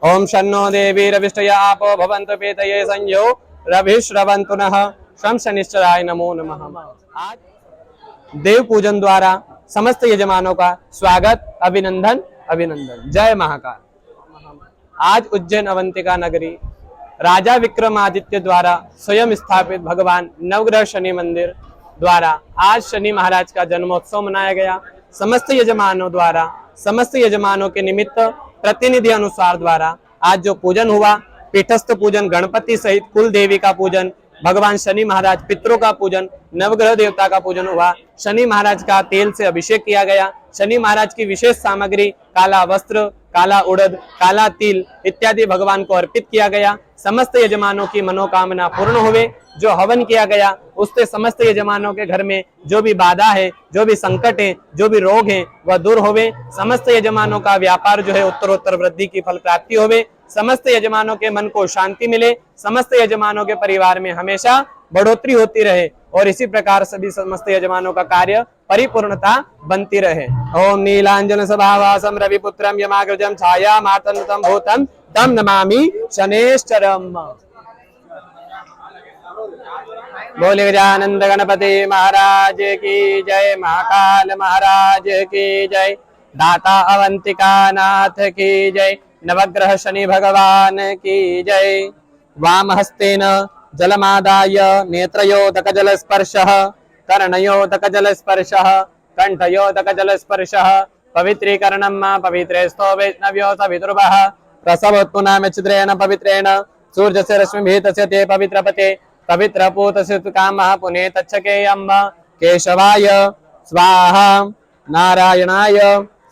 ओम शन्नो देवीरविष्टया आपो भवन्तु पीतये संयो रविश्रवन्तु नः शं शनिश्चराय नमो नमः। आज देव पूजन द्वारा समस्त यजमानों का स्वागत, अभिनंदन अभिनंदन। जय महाकाल। आज उज्जैन अवंतिका नगरी राजा विक्रमादित्य द्वारा स्वयं स्थापित भगवान नवग्रह शनि मंदिर द्वारा आज शनि महाराज का जन्मोत्सव मनाया गया। समस्त यजमानों द्वारा, समस्त यजमानों के निमित्त प्रतिनिधि अनुसार द्वारा आज जो पूजन हुआ, पीठस्थ पूजन, गणपति सहित कुल देवी का पूजन, भगवान शनि महाराज पितरों का पूजन, नवग्रह देवता का पूजन हुआ। शनि महाराज का तेल से अभिषेक किया गया। शनि महाराज की विशेष सामग्री काला वस्त्र, काला उड़द, काला तिल इत्यादि भगवान को अर्पित किया गया। समस्त यजमानों की मनोकामना पूर्ण हुए। जो हवन किया गया उससे समस्त यजमानों के घर में जो भी बाधा है, जो भी संकट है, जो भी रोग है वह दूर होवे। समस्त यजमानों का व्यापार जो है उत्तरोत्तर वृद्धि की फल प्राप्ति होवे। समस्त यजमानों के मन को शांति मिले। समस्त यजमानों के परिवार में हमेशा बढ़ोतरी होती रहे और इसी प्रकार सभी समस्त यजमानों का कार्य परिपूर्णता बनती रहे। ओम नीलांजन सभावासम रविपुत्रम यमाग्रजम छाया मातन्नतम भूतम तम नमामि शनेश्चरम। बोले गजानंद गणपति महाराज की जय, महाकाल महाराज की जय, दाता अवंतिका नाथ की जय, नवग्रह शनि भगवान की जय। वाम हस्तेन जलमादाय नेत्रयोदक जल स्पर्शः, कर्णयोदक जल स्पर्शः, कंठयोदक जल स्पर्शः, पवित्रीकरणं पवित्रेस्तो वैष्णव्यो सवितुर्वः, प्रसवोत्पुनाम छिद्रेण पवित्रेण, सूर्यस्य रश्मिभिः तस्य ते पवित्रपते, पवित्रपूतस्य कामः पुने तच्छके अम्ब, केशवाय स्वाहा, नारायणाय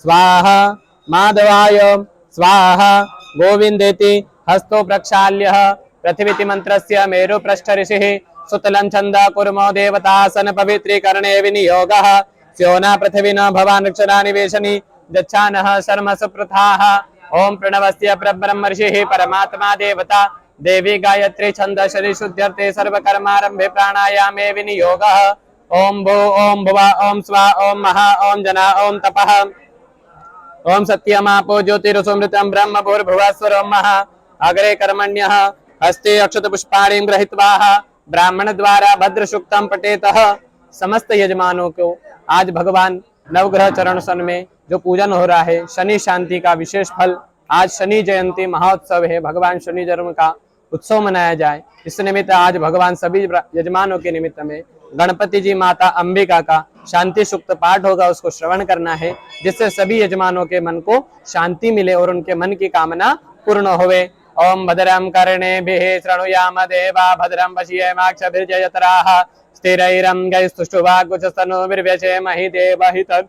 स्वाहा, माधवाय स्वाहा, गोविंदेति हस्तो प्रक्षाल्यः, पृथ्वीति मंत्रस्य मेरुपृष्ठ ऋषिः, सुतलं छन्द कुर्मो देवतासन पवित्रीकरणे विनियोगः, स्योना पृथ्वीना भवान् रक्षणानिवेशनि गच्छानः शर्म सुप्रथाः। ओम प्रणवस्य परब्रह्म ऋषिः परमात्मा देवता, देवी गायत्री छंद शरीर शुद्ध्यर्थे सर्वकर्मारंभे प्राणायामे विनियोगः। ओम भू ओम भुवा ओम स्वा ओम महा ओम जना ओम तपः ओम सत्यमापो ज्योतिरसुमृतं ब्रह्म भूर्भुवस्वर ओम महा अग्रे कर्मण्यः हस्ते अक्षत पुष्पाणिं गृहीत्वा ब्राह्मण द्वारा भद्र सूक्तम पठेतः। समस्त यजमानों को आज भगवान नवग्रह चरण सन में जो पूजन हो रहा है, शनि शांति का विशेष फल, आज शनि जयंती महोत्सव है, भगवान शनि जन्म का उत्सव मनाया जाए। इस निमित्त आज भगवान सभी यजमानों के निमित्त में गणपति जी माता अंबिका का शांति सूक्त पाठ होगा, उसको श्रवण करना है, जिससे सभी यजमानों के मन को शांति मिले और उनके मन की कामना पूर्ण होवे। ओम भद्रं कर्णेभिः शृणुयाम देवा भद्रं पश्येमाक्षभिर्जयत्राः स्थिरैरं गैस्तुष्टुवाग्गुचस्तनूभिर्व्यसेमहि देवहितम्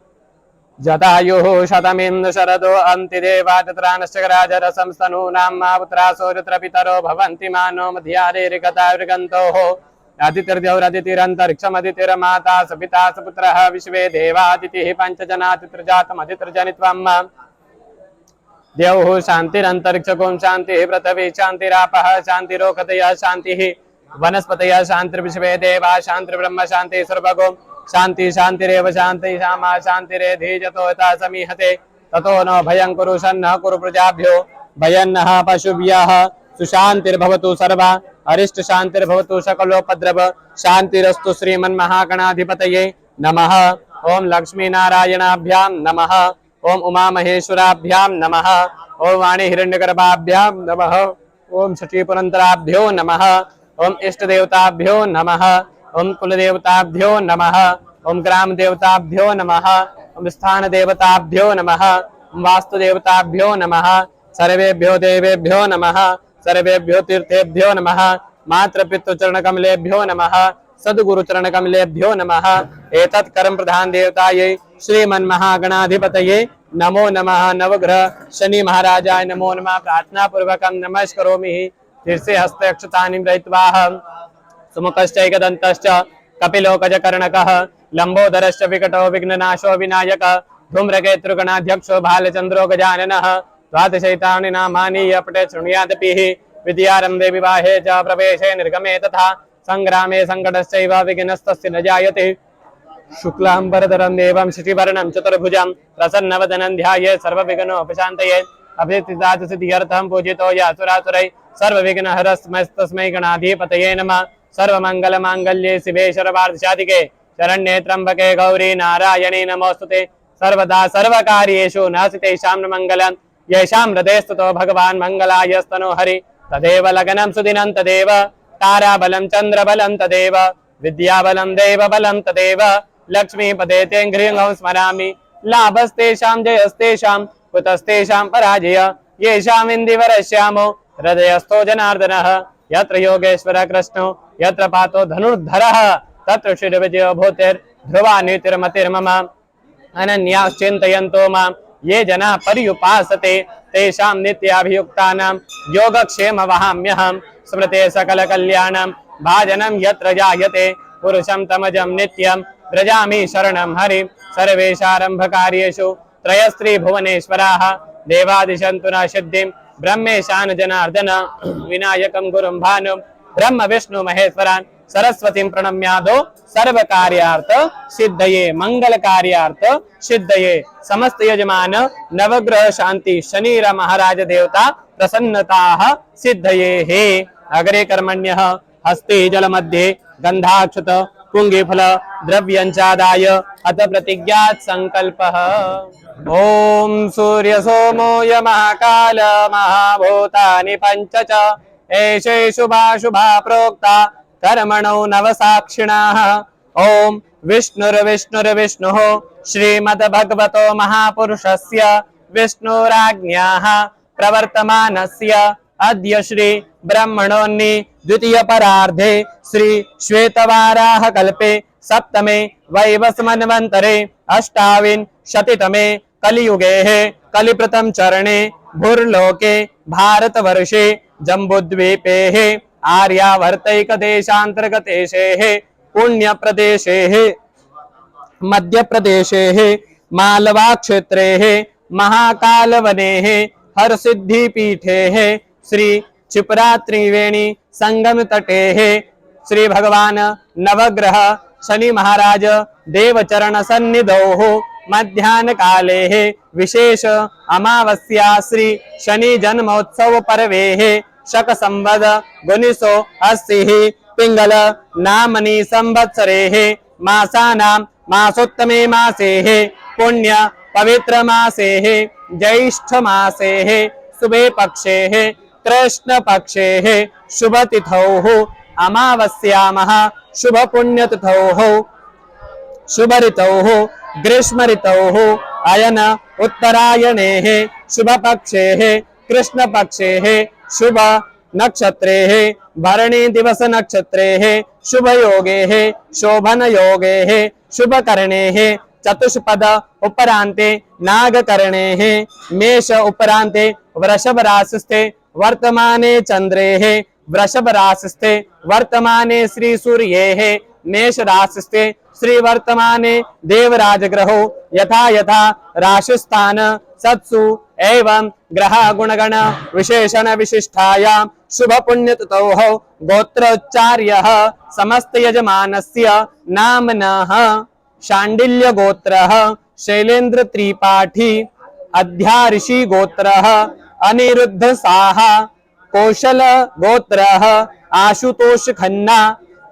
जटायुः शतमिन्द्र शरदो अन्ति देवा तत्रानश्चराजरसं स्तनूनां मा पुत्रासो यत्र पितरो भवन्ति मानो मध्यादेरिकता वृगन्तोः अदितिर्द्यौरदितिरन्तरिक्षमदितिर्माता सपिता सपुत्रः विश्वे देवादितिः पञ्चजनातित्रजातमदितिर्जनित्वम् द्यौः शान्तिरन्तरिक्षकों शान्तिः पृथिवी शान्तिरापः शान्तिरोकतयः शान्तिः वनस्पतयः शान्तिर्विश्वे देवा शान्तिर्ब्रह्म शान्तिः सर्वगो शांति शांतिरेव शांति श्यामा शांतिरेधीजतो यथा समीहते ततो न भयं कुरु सन्नः कुरु प्रजाभ्यो भयन्नः पशुभ्यः सुशांतिर्भवतु सर्वा अरिष्ट शांतिर्भवतु सकलोपद्रव शांतिरस्तु श्रीमन्महागणाधिपतये नमः। ओम लक्ष्मी नारायणाभ्यां नमः। ओम उमा महेश्वराभ्यां नमः। ओम वाणी हिरण्यगर्भाभ्यां नमः। ओम शचीपुरन्तराभ्यो नमः। ओम इष्ट देवताभ्यो नमः। ओम कुल देवताभ्यो नमः। ओम ग्राम देवताभ्यो नमः। ओम स्थान देवताभ्यो नमः। ओम वास्तु देवताभ्यो नमः। सर्वेभ्यो देवेभ्यो नमः। सर्वेभ्यो तीर्थेभ्यो नमः। मातृपितृ चरण कमलेभ्यो नमः। सद्गुरु चरण कमलेभ्यो नमः। एतत् कर्म प्रधान देवतायै श्रीमन्महागणाधिपतये नमो नमः। नवग्रह शनि महाराजाय नमो नमः। प्रार्थना पूर्वकं नमस्करोमि। शीर्षे हस्ते अक्षतानि गृहीत्वा सुमुखश्चैकदन्तश्च कपिलो गजकर्णकः लंबोदरश्च विकटो विघ्ननाशो विनायक धूम्रकेतुर्गणाध्यक्षो भालचन्द्रो गजाननः द्वादशैतानि नामानि पठेत् शृणुयादपिः विद्यारम्भे विवाहे च प्रवेशे निर्गमे तथा संग्रामे संकटश्चैव विघ्नस्तस्य न जायते। शुक्लांबरधरं देवं शशिवर्णं चतुर्भुजं प्रसन्नवदनं ध्यायेत् सर्वविघ्नोपशान्तये। अभिषिक्तात् सिद्ध्यर्थं पूजितो यासुरासुरै सर्वविघ्नहरस्मै गणाधिपतये नमः। सर्वमङ्गलमाङ्गल्ये शिवे सर्वार्थसाधिके शरण्ये त्र्यम्बके गौरी नारायणी नमोस्तुते। सर्वदा सर्वकार्येषु नास्तेषां न मङ्गलं येषां हृदये स्तुतो भगवान् मङ्गलायस्तनो हरि तदेव लग्नं सुदिनं तदेव ताराबलं चन्द्रबलं तदेव विद्याबलं देवबलं तदेव लक्ष्मीपदे ते गृहं स्मरामि। लाभस्तेषां जयस्तेषां कुतस्तेषां पराजय येषाम् इन्दिवरश्यामो हृदयस्थो जनार्दनः। यत्र योगेश्वर कृष्णो यत्र पातो धनुर्धरः तत्र श्रीविजयो भूतिर्ध्रुवा नीतिर्मतिर्मम। अनन्याश्चिन्तयन्तो मां ये जनाः पर्युपासते तेषां नित्याभियुक्तानां योगक्षेम वहाम्यहम्। स्मृते सकलकल्याणं भाजनं यत्र जायते पुरुषं तमजं नित्यं व्रजामि शरणं हरिं। सर्वेषारम्भकार्येषु त्रयस्त्री भुवनेश्वराः देवादिशन्तु न सिद्धिं ब्रह्मेशान जनार्दन। विनायकं गुरुं भानुं ब्रह्म विष्णु महेश्वरान् सरस्वतीं प्रणम्यादो सर्वकार्यार्थ सिद्धये मंगल कार्यार्थ सिद्धये। समस्त यजमान नवग्रह शांति शनिर महाराज देवता प्रसन्नताः सिद्धये हे। अग्रे कर्मण्यः हस्ते जलमध्ये गन्धाक्षत पुंगीफल द्रव्यञ्चादाय अथ प्रतिज्ञात् संकल्पः। ओम सूर्य सोमो महाकाल महाभूतानि पंच च एषे शुभा प्रोक्ता कर्मणो नवसाक्षिणाः। ओम विष्णुर्विष्णुर्विष्णुः श्रीमद्भगवतो महापुरुषस्य विष्णुराज्ञाः प्रवर्तमानस्य अद्य श्री ब्रह्मणोन्नि द्वितीय परार्धे श्री श्वेतवाराह कल्पे सप्तमे वैवस्मन्वन्तरे अष्टाविंशतितमे कलियुगे कलिप्रथम चरणे भूर्लोके भारतवर्षे जम्बूद्वीपे आर्यावर्तैकदेशान्तर्गतेशे पुण्यप्रदेशे मध्यप्रदेशे मालवा क्षेत्रे महाकालवने हरसिद्धिपीठे श्री क्षिप्रा त्रिवेणी संगम तटे श्री भगवान नवग्रह शनि महाराज देवचरण सन्निधौ मध्याह्न काले विशेष अमावस्या श्री शनि जन्मोत्सव पर्वे शक संवद 1980 पिंगल नामनी संवत्सरे मासानां मासोत्तमे मासे पुण्य पवित्र मासे ज्येष्ठ मासे शुभे पक्षे कृष्ण पक्षे शुभ तिथौ अमावस्यामः शुभ पुण्य तिथौ शुभ ऋतौ ग्रीष्म ऋतौ अयन उत्तरायणे शुभ पक्षे कृष्ण पक्षे शुभ नक्षत्रे भरणी दिवस नक्षत्रे शुभ योगे शोभन योगे शुभ करणे चतुष्पद उपरांते नागकर्णे मेष उपरांते वृषभ राशिस्थे वर्तमाने चंद्रे वृषभ राशिस्थे वर्तमाने श्री सूर्ये मेष राशिस्थे श्री वर्तमाने देवराज ग्रहो यथा यथा राशिस्थान सत्सु एवं ग्रह गुणगण विशेषण विशिष्टायां शुभ पुण्यतिथौ गोत्रोच्चार्यः समस्त यजमानस्य नाम्नः शाण्डिल्य गोत्रः शैलेन्द्र त्रिपाठी अध्याऋषि गोत्रः अनिरुद्ध साहा कौशल गोत्रः आशुतोष खन्ना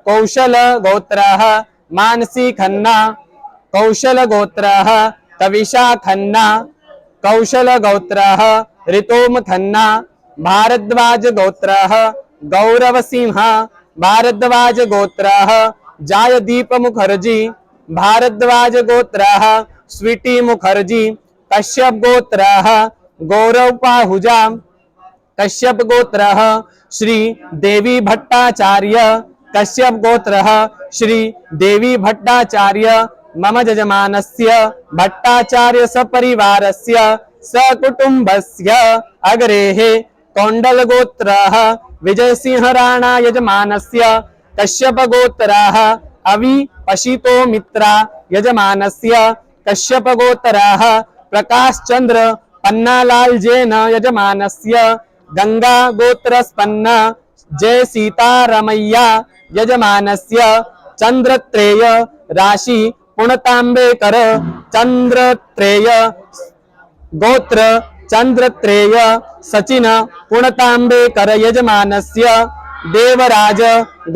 कौशल गोत्रः मानसी खन्ना कौशल गोत्रः कविशा खन्ना कौशल गोत्रः ऋतोम खन्ना भारद्वाज गोत्रः गौरव सिंह भारद्वाज गोत्रः जायदीप मुखर्जी भारद्वाज गोत्रः स्वीटी मुखर्जी कश्यप गोत्रः गौरव पाहुजा कश्यप गोत्रः श्री देवी भट्टाचार्य कश्यप गोत्रः श्री देवी भट्टाचार्य मम यजमानस्य भट्टाचार्य सपरिवारस्य सकुटुम्बस्य अग्रेः कौंडल गोत्रः विजय सिंह राणा यजमानस्य कश्यप गोत्रः अवि पशितो मित्रा यजमानस्य कश्यप गोत्रः प्रकाश चंद्र पन्नालाल जैन यजमानस्य गंगा गोत्रस्पन्न जय सीतारमैया यजमानस्य चंद्रत्रेय राशि पुणतांबेकर चंद्रत्रेय गोत्र चंद्रत्रेय सचिन पुणतांबेकर यजमानस्य देवराज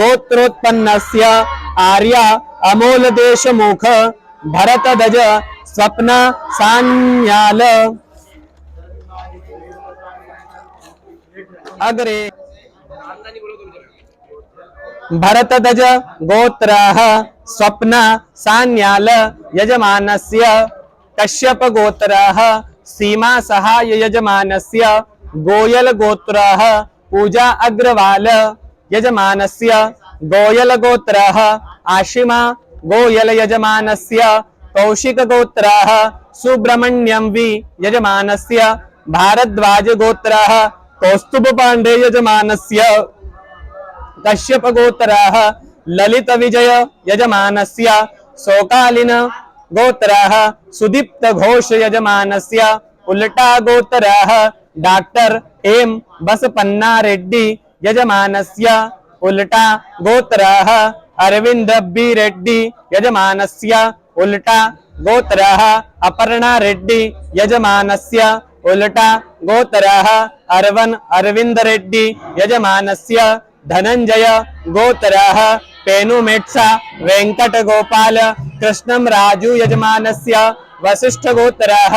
गोत्रोत्पन्नस्य आर्या अमोल देशमुख भरतदज स्वप्न सान्याल अग्रे भरतदज गोत्रः स्वप्न सान्याल यजमानस्य कश्यप गोत्रः सीमा सहाय यजमानस्य गोयल गोत्रः पूजा अग्रवाल यजमानस्य गोयल गोत्रः आशिमा गोयल यजमानस्य कौशिक गोत्रः सुब्रह्मण्यं वि यजमानस्य भारद्वाज गोत्रः कौस्तुभ पांडे यजमानस्य कश्यप गोत्रः ललित विजय यजमानस्य शोकालिन गोत्रः सुदीप्त घोष यजमानस्य उल्टा गोत्रः डॉक्टर एम बसपन्ना रेड्डी यजमानस्य उल्टा गोत्रः अरविंद बी रेड्डी यजमानस्य उल्टा गोत्रः अपर्णा रेड्डी यजमानस्य उल्टा गोत्रः अरविंद रेड्डी यजमानस्य धनंजय गोत्रः पेनुमेट्सा वेंकट गोपाल कृष्णम राजू यजमानस्य वशिष्ठ गोत्रः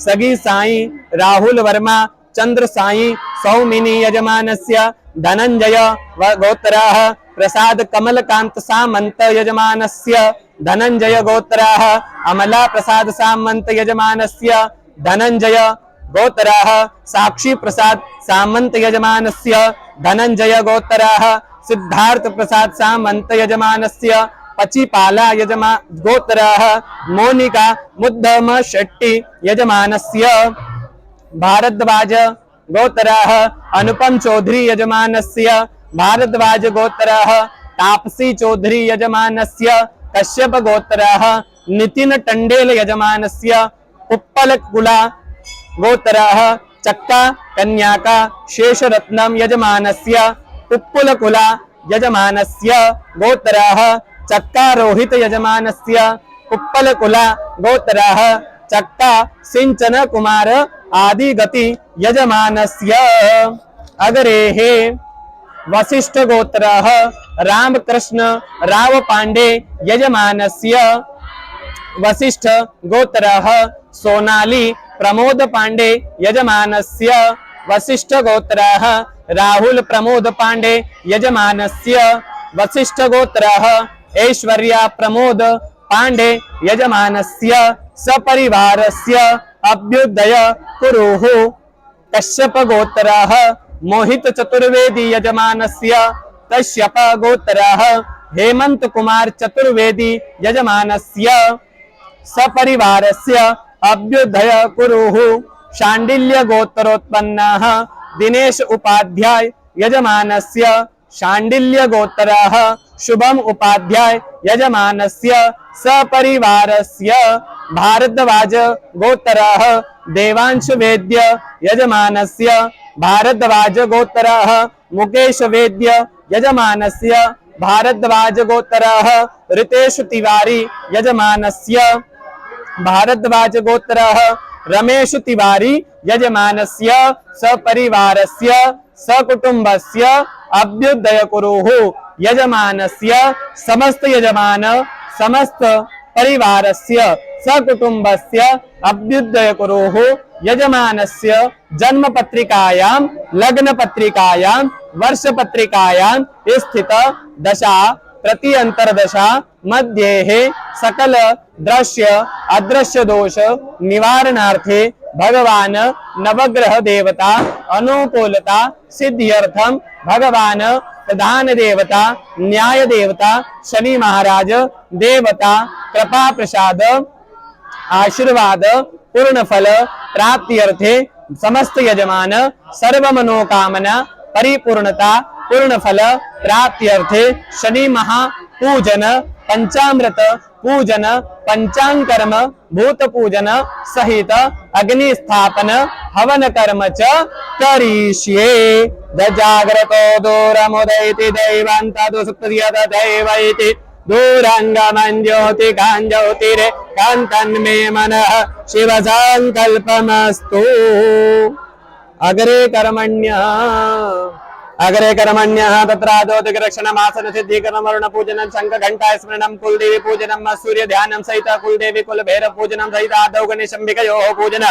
सगी साई राहुल वर्मा चंद्र साई सौमिनी यजमानस्य धनंजय गोत्रः प्रसाद कमलकांत सामंत यजमानस्य धनंजय गोत्रः अमला प्रसाद सामंत यजमानस्य धनंजय गोत्रः साक्षी प्रसाद सामंत यजमानस्य धनंजय गोत्रः सिद्धार्थ प्रसाद सामंत यजमानस्य पचिपाला गोत्रः मोनिका मुद्धम शेट्टी यजमानस्य भारद्वाज गोत्रः अनुपम चौधरी यजमानस्य भारद्वाज गोत्रः तापसी चौधरी यजमानस्य कश्यप गोत्रः नितिन टंडेल यजमानस्य उप्पल कुला गोत्रः चक्का कन्याका शेषरत्नम यजमानस्य उप्पुल कुला यजमानस्य गोत्रः चक्का रोहित यजमानस्य उप्पल कुला गोत्रः चक्का सिंचन कुमार आदि गति यजमानस्य अग्रेः वशिष्ठ गोत्रः रामकृष्ण राव पांडे यजमानस्य वशिष्ठ गोत्रः सोनाली प्रमोद पांडे यजमानस्य वशिष्ठ गोत्रः राहुल प्रमोद पांडे यजमानस्य वशिष्ठ गोत्रः ऐश्वर्या प्रमोद पांडे यजमानस्य सपरिवारस्य अभ्युदय कुरुः कश्यप गोत्रः मोहित चतुर्वेदी यजमानस्य कश्यप गोत्रः हेमंत कुमार चतुर्वेदी यजमानस्य सपरिवारस्य अभ्युदय कुरुः शांडिल्य गोत्रोत्पन्नः दिनेश उपाध्याय यजमानस्य शांडिल्य गोत्रः शुभम उपाध्याय यजमानस्य सपरिवारस्य भारद्वाज गोत्रः देवांश वेद्य यजमानस्य भारद्वाज गोत्रः मुकेश वेद्य यजमानस्य भारद्वाज गोत्रः रितेश तिवारी यजमानस्य भारद्वाज गोत्रः रमेश तिवारी यजमानस्य सपरिवारस्य सकुटुंबस्य अभ्युदय कुरुः यजमानस्य समस्त यजमान समस्त परिवारस्य सकुटुंबस्य अभ्युदय कुरुः यजमानस्य जन्म पत्रिकायां लग्न पत्रिकायां वर्ष पत्रिकायां स्थित दशा प्रति अंतरदशा मध्येः सकल दृश्य अदृश्य दोष निवारणार्थे भगवान नवग्रह देवता अनुकूलता सिद्ध्यर्थम भगवान प्रधान देवता न्याय देवता शनि महाराज देवता कृपा प्रसाद आशीर्वाद पूर्ण फल प्राप्त्यर्थे समस्त यजमान सर्व मनोकामना परिपूर्णता पूर्ण फल प्राप्त्यर्थे शनि महापूजन पंचामृत पूजन पंचांगकर्म भूत पूजन सहित अग्नि स्थापन हवन कर्म च करिष्ये जाग्रतो दूरमुदयति दैवान्ता सुप्तयत दैवैति दूरंगमं ज्योतिकां ज्योतिरे कान्तन्मे मनः शिव संकल्पमस्तु। अग्रे कर्मण्यः तत्रादोदिकरक्षणमासन सिद्धीकरणं वरुण पूजनं शंख घंटा स्मरणं कुलदेवी पूजनं सूर्य ध्यानं सहित कुलदेवी कुलभैरव पूजनं सहित आदौ गणेशंबिकयोः पूजन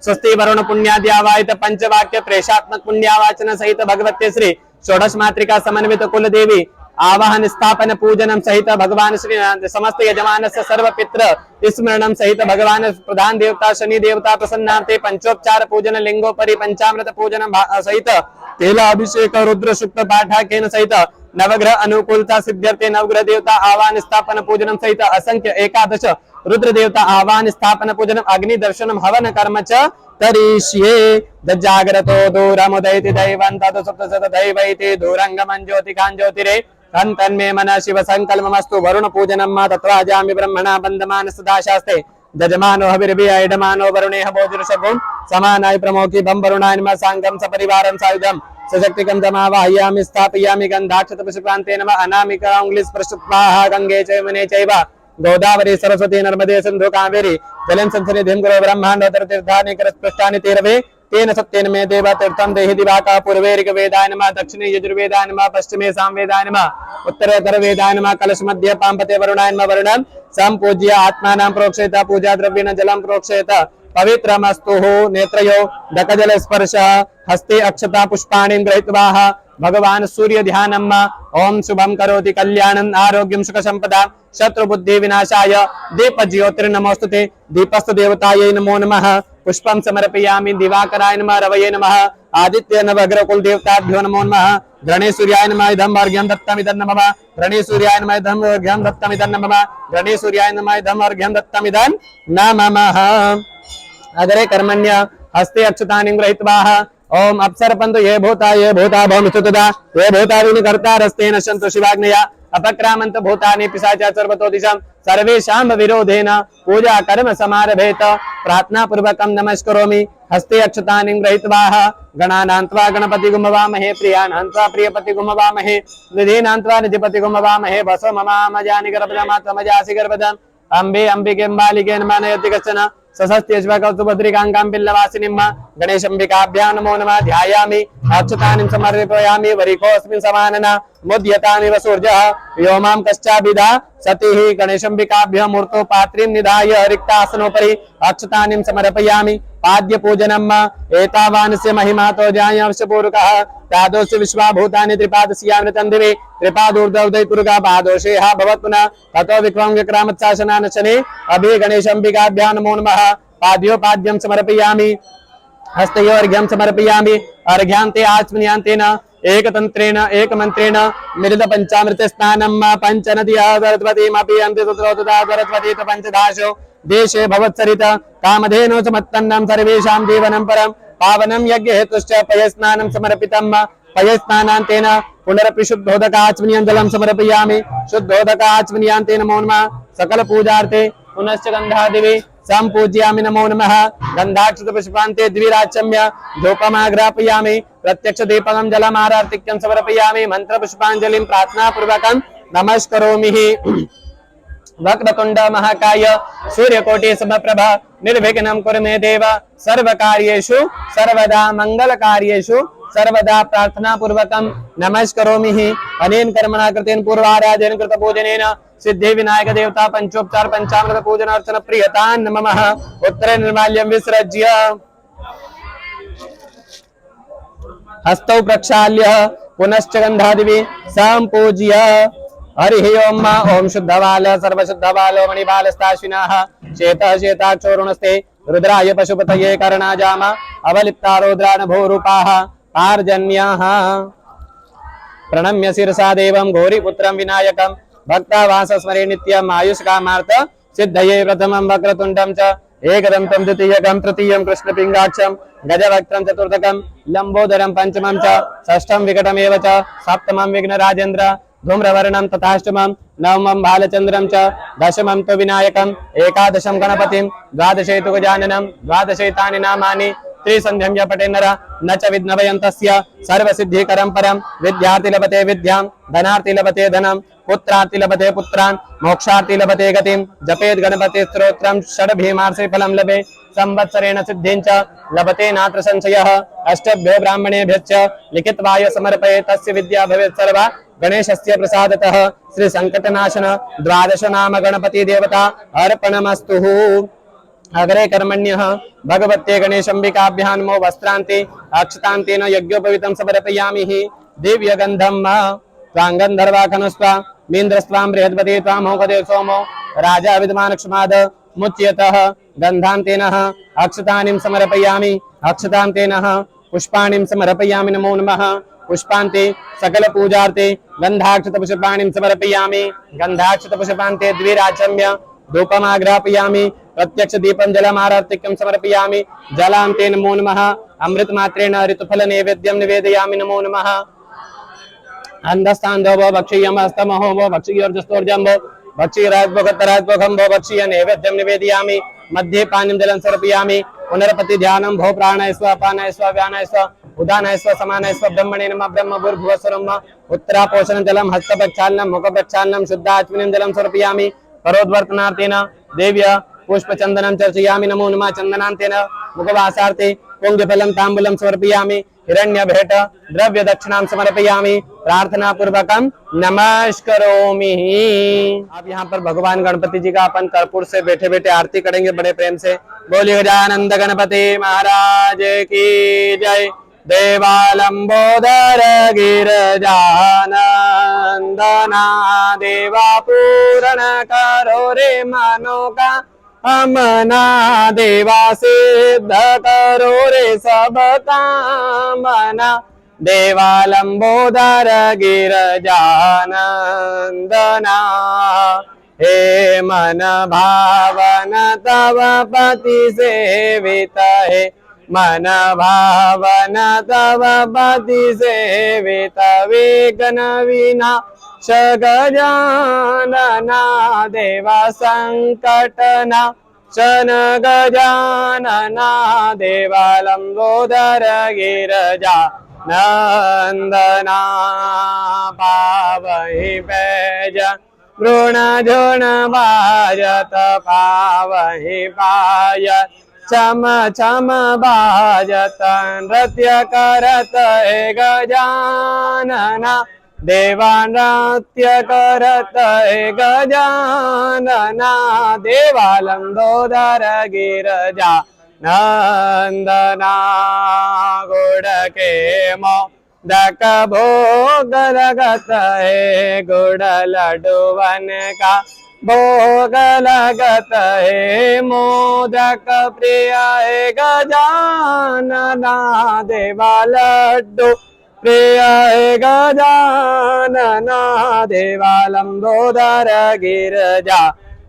स्वस्ति वरुण पुण्याद्यावाहित पंचवाक्य प्रेषात्मक पुण्यावाचन सहित भगवते श्री षोडश मातृका समन्वित कुलदेवी आवाहन स्थापन पूजनम सहित भगवान श्री समस्त यजमान से सर्व पितृ स्मरणम सहित भगवान प्रधान देवता शनि देवता प्रसन्नार्थे पंचोपचार पूजन लिंगोपरि पंचामृत पूजन सहित तेलाभिषेक रुद्र शुक्ल पाठाख्यन सहित नवग्रह अनुकूलता सिद्ध्यर्थे नवग्रह देवता आवाहन स्थापन पूजनम सहित असंख्य एकादश रुद्र देवता आवाहन स्थापन पूजनम अग्नि दर्शनम हवन कर्म च तरिष्ये जाग्रतो दूरमुदयति दैवं तद सप्तशत दैवैति दूरंगमं ज्योतिकां ज्योतिरे तन्मे मन शिव संकल्पमस्तु। वरुण पूजनं मा तत्राजामि ब्रह्मणा बन्धमान सदा शास्ते दजमानो हविर्भियैडमानो वरुणेह भोजनशगुं समानाय प्रमोखि बं वरुणाय नमः सांगं सपरिवारं सायुधं सशक्तिकं समावाहयामि स्थापयामि गन्धाक्षत पुष्पान्ते नमः अनामिका अंगुलिस्पर्शुत्वाः गंगे च यमुने चैव गोदावरी सरस्वती नर्मदे सिंधु कावेरी जलं संसन्निधिं कुरु ब्रह्माण्डोत्तर तीर्थानि करस्पृष्टानि तीर्वे तेन सत्येन मे देव तीर्थं देहि दिवाका पूर्वे ऋग्वेदाय नमः दक्षिणे यजुर्वेदाय नमः पश्चिमे सामवेदाय नमः उत्तरे वेदाय नमः कलश मध्ये पांपते वरुणाय नमः वरुणं संपूज्य आत्मानं प्रोक्षेत पूजा द्रव्येन जलं प्रोक्षेत पवित्रमस्तु। नेत्रयो दकजल स्पर्श हस्ते अक्षता पुष्पाणि गृहीत्वा भगवान सूर्य ध्यानम् ओम शुभं करोति कल्याणं आरोग्यं सुख संपदा शत्रु बुद्धि विनाशाय दीप ज्योतिर्नमोस्तुते दीपस्थ देवतायै नमो नमः। पुष्पं समर्पयामि दिवाकराय नमः रवये नमः आदित्य नवग्रह कुल देवताभ्यो नमो नमः। गणे सूर्याय नमः इदं अर्घ्यं दत्तमिदं नमः गणे सूर्याय नमः इदं अर्घ्यं दत्तमिदं नमः गणे सूर्याय नमः इदं अर्घ्यं दत्तमिदं नमः। अग्रे कर्मण्य हस्ते अक्षतानि गृहीत्वा ओम अपसर्पन्तु ये भूता भौमस्तुतदा ये भूतानि कर्तारस्ते नश्यन्तु शिवाग्नया अपक्रामन्त भूतानि पिशाचा सर्वतो दिशं सर्वेषां विरोधेन पूजा कर्म समारभेत प्रार्थना पूर्वकं नमस्करोमि। हस्ते अक्षतानि गृहीत्वा गणानान्त्वा गणपति गुमवामहे प्रियानान्त्वा प्रियपति गुमवामहे निधीनान्त्वा निधिपति गुमवामहे वसो ममामजानि गर्भजामात्मजासि गर्भजम् अम्बे अम्बिके बालिके नमः कश्चन सशस्त्यश्वकौस्तुभद्रिकाङ्गां पिल्लवासिनीं गणेशम्बिकाभ्यां नमो नमः। ध्यायामि अक्षतानि समर्पयामि वरिकोऽस्मिन् समानना मुद्यतामिव सूर्यः व्योमां कश्चाभिधा सतिः गणेशम्बिकाभ्यः मूर्तो पात्रीं निधाय रिक्तासनोपरि अक्षतानि समर्पयामि। पाद्य पूजनम् एतावानस्य महिमातो जायांशपूर्वकः पादोस्य विश्वाभूतानि त्रिपादस्यामृतं दिवे त्रिपादूर्ध्वोदयपूर्वकः पादोषेः भवत् पुनः ततो विक्रम विक्रामत्शासनान् शनि अभि गणेशम्बिकाभ्यां नमो नमः। पाद्योपाद्यं समर्पयामि हस्तयोर्घ्यं समर्पयामि अर्घ्यान्ते आचमनीयान्तेन एकतन्त्रेण एकमन्त्रेण मिलित पंचामृत स्नानं पंचनद्यः सरस्वतीमपि अन्ते सुत्रोतदा सरस्वती पंचदाशो देशे भवत्सरित कामधेनो समत्तन्नं सर्वेषां जीवनं परं पावनं यज्ञ हेतुश्च पयस्नानं समर्पितं पयस्नानान्तेन पुनरपि शुद्धोदकाचमनीयं जलं समर्पयामि शुद्धोदकाचमनीयान्तेन नमो नमः। सकल पूजार्थे पुनश्च गन्धादिवे संपूज्यामि नमो नमः। गन्धाक्षत पुष्पान्ते द्विराचम्य धूपमाग्रापयामि प्रत्यक्ष दीपकं जलमारार्तिक्यं समर्पयामि मंत्र पुष्पाञ्जलिं प्रार्थना पूर्वकं नमस्करोमि। वक्रतुंड महाकाय सूर्यकोटि समप्रभ निर्विघ्नं कुरु मे देव सर्वकार्येषु सर्वदा मंगलकार्येषु सर्वदा प्रार्थना पूर्वकं नमस्करोमि। अनेन कर्मणा कृतेन पूर्वाराधनेन कृत पूजनेन सिद्धि विनायक देवता पंचोपचार पंचामृत पूजन अर्चन प्रियतान् नमः। उत्तरे निर्माल्यं विसृज्य हस्तौ प्रक्षाल्य पुनश्च गन्धादिवि संपूज्य हरि ओम ओम शुद्धबाल सर्वशुद्धबालो मणिबालस्ताश्विनः चेतः चेताक्षोरुणस्ते रुद्राय पशुपतये कर्णाजाम अवलिप्ता रौद्रानभोरूपाः पार्जन्याः। प्रणम्य शिरसा देवं गौरीपुत्रं विनायकं भक्तावास स्मरे नित्यम् आयुष्कामार्थ सिद्धये प्रथमं वक्रतुण्डं च एकदन्तं द्वितीयकं तृतीयं कृष्णपिङ्गाक्षं गजवक्त्रं चतुर्थकं लंबोदरं पंचमं च षष्ठं विकटमेव च सप्तमं विघ्नराजेन्द्र धूम्रवर्णं तथाष्टमं नवमं बालचन्द्रं च दशमं तु विनायकं एकादशं गणपतिं द्वादशे तु गजाननं द्वादशैतानि नामानि त्रिसन्ध्यं य पठे नर न च विघ्नभयन्तस्य सर्वसिद्धिकरं परं विद्यार्थी लभते विद्यां धनार्थी लभते धनं पुत्रार्थी लभते पुत्रान् मोक्षार्थी लभते गतिं जपेत् गणपति स्तोत्रं षड्भीमार्षे फलं लभे संवत्सरेण सिद्धिं च लभते नात्र संशयः अष्टभ्यो ब्राह्मणेभ्यश्च लिखित्वाय समर्पये तस्य विद्या भवेत् सर्वा गणेशस्य प्रसादतः श्री संकटनाशन द्वादश नाम गणपति देवता अर्पणमस्तु। अग्रे कर्मण्यः भगवत्ये गणेशंबिकाभ्यां नमो वस्त्रान्ते अक्षतान्तेन यज्ञोपवीतं समर्पयामि दिव्यगन्धं त्वाङ्गन्धर्वा खनुस्त्वा मीन्द्रस्त्वां बृहद्पति त्वां होकदे सोमो राजा विद्यमानक्षमाद मुच्यतः गन्धान्तेन अक्षतानिं समर्पयामि अक्षतान्तेन पुष्पाणिं समर्पयामि नमो नमः पुष्पान्ते सकल पूजार्थे गन्धाक्षत पुष्पाणिं समर्पयामि गन्धाक्षत पुष्पान्ते द्विराचम्य धूपमाग्रापयामि प्रत्यक्ष दीपं जलमारार्तिकं समर्पयामि जलान्ते नमो नमः अमृतमात्रेण ऋतुफल नैवेद्यं निवेदयामि नमो नमः अंधस्थान्धो भो भक्षीयमस्तमहो भो भक्षीयोर्जस्तोर्जं भो भक्षीराजभोगतराजभोगं भो भक्षीय नैवेद्यं निवेदयामि मध्ये पानीं जलं समर्पयामि पुनरपति ध्यानं भो प्राणाय स्व अपानाय स्व व्यानाय स्व उदानाय स्व समानाय स्व ब्रह्मणे नमः ब्रह्म भूर्भुवस्वरं उत्तरापोषणं जलं हस्तप्रक्षालनं मुखप्रक्षालनं शुद्धाचमनीं जलं समर्पयामि करोद्वर्तनार्थेन देव्य पुष्पचन्दनं चर्चयामि नमो नमः चन्दनान्तेन मुखवासार्थे पुण्यफलं ताम्बूलं समर्पयामि हिरण्यभेट द्रव्य दक्षिणां समर्पयामि प्रार्थना पूर्वकं नमस्करोमि। अब यहाँ पर भगवान गणपति जी का अपन कर्पूर से बैठे बैठे आरती करेंगे बड़े प्रेम से। बोलिए गजानंद गणपति महाराज की जय। देवालंबोदर गिरजानंदना देवा पूर्ण करो रे मानो का हमना देवा सिद्ध करो रे सब कामना देवालंबोदर गिरजानंदना हे मन भावन तव पति सेवित है मन भावन तव पति सेवित विघ्न विनाश गजानना देवा संकटना शन गजानना देवा लंबोदर गिरजा नंदना पावहि पैज ऋण झुण बाजत पावहि पाय चम चम बाजत नृत्य करत है गजानना देवा नृत्य करत है गजानना देवा लंबोदर गिरजा नंदना गुड़ के मोदक भोग लगत है गुड़ लड्डूवन का भोग लगत है मोदक प्रिय है गजानना देवा लड्डू प्रिय है गजानना देवा लंबोदर गिरजा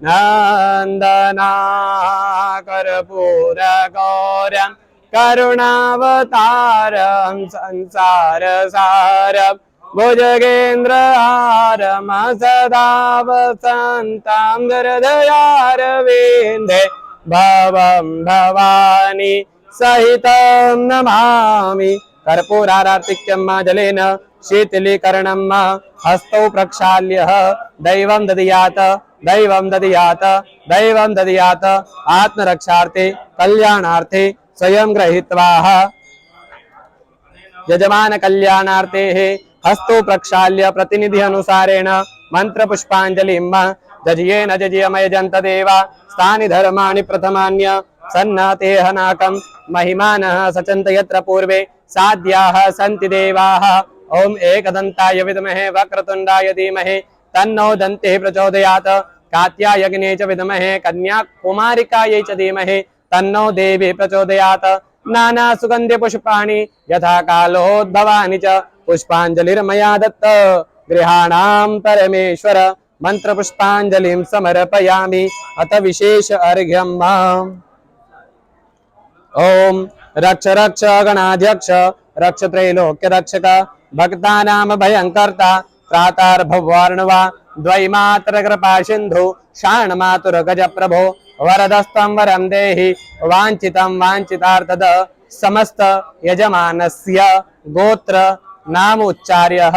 नंदना कर्पूर गौरं करुणावतारं संसार सारं भुजगेन्द्रहारं सदा वसन्तं हृदयारविन्दे भवं भवानी सहितं नमामि। कर्पूरारातिक्यं जलेन शीतलीकरणं हस्तौ प्रक्षाल्य दैवं ददयात दैवं ददयात दैवं ददयात आत्मरक्षार्थे कल्याणार्थे स्वयं गृहीत्वा यजमान कल्याणार्थे हस्तौ प्रक्षाल्य प्रतिनिधि अनुसारेण मंत्र पुष्पांजलिं जजयेन जजयमय जंत देवा स्थानि धर्माणि प्रथमान्य सन्नातेह नाकं महिमानः सचन्त यत्र पूर्वे साध्याः सन्ति देवाः ओम एकदन्ताय विद्महे वक्रतुण्डाय धीमहि तन्नो दन्तिः प्रचोदयात् कात्यायज्ञे च विद्महे कन्याकुमारिकायै च धीमहि तन्नो देवी प्रचोदयात् नाना सुगन्धि पुष्पाणि यथा कालोद्भवानि च पुष्पाञ्जलिर्मया दत्त गृहाणां परमेश्वर मंत्र पुष्पाञ्जलिं समर्पयामि अत विशेष अर्घ्यम् ओम रक्ष रक्ष गणाध्यक्ष रक्ष त्रैलोक्य रक्षक भक्तानां भयंकर्ता त्रातार्भवार्णवा द्वैमात्र कृपा सिंधु शाणमातुर गज प्रभो वरदस्तं वरं देहि वाञ्छितं वाञ्छितार्थद समस्त यजमानस्य गोत्र नाम उच्चार्य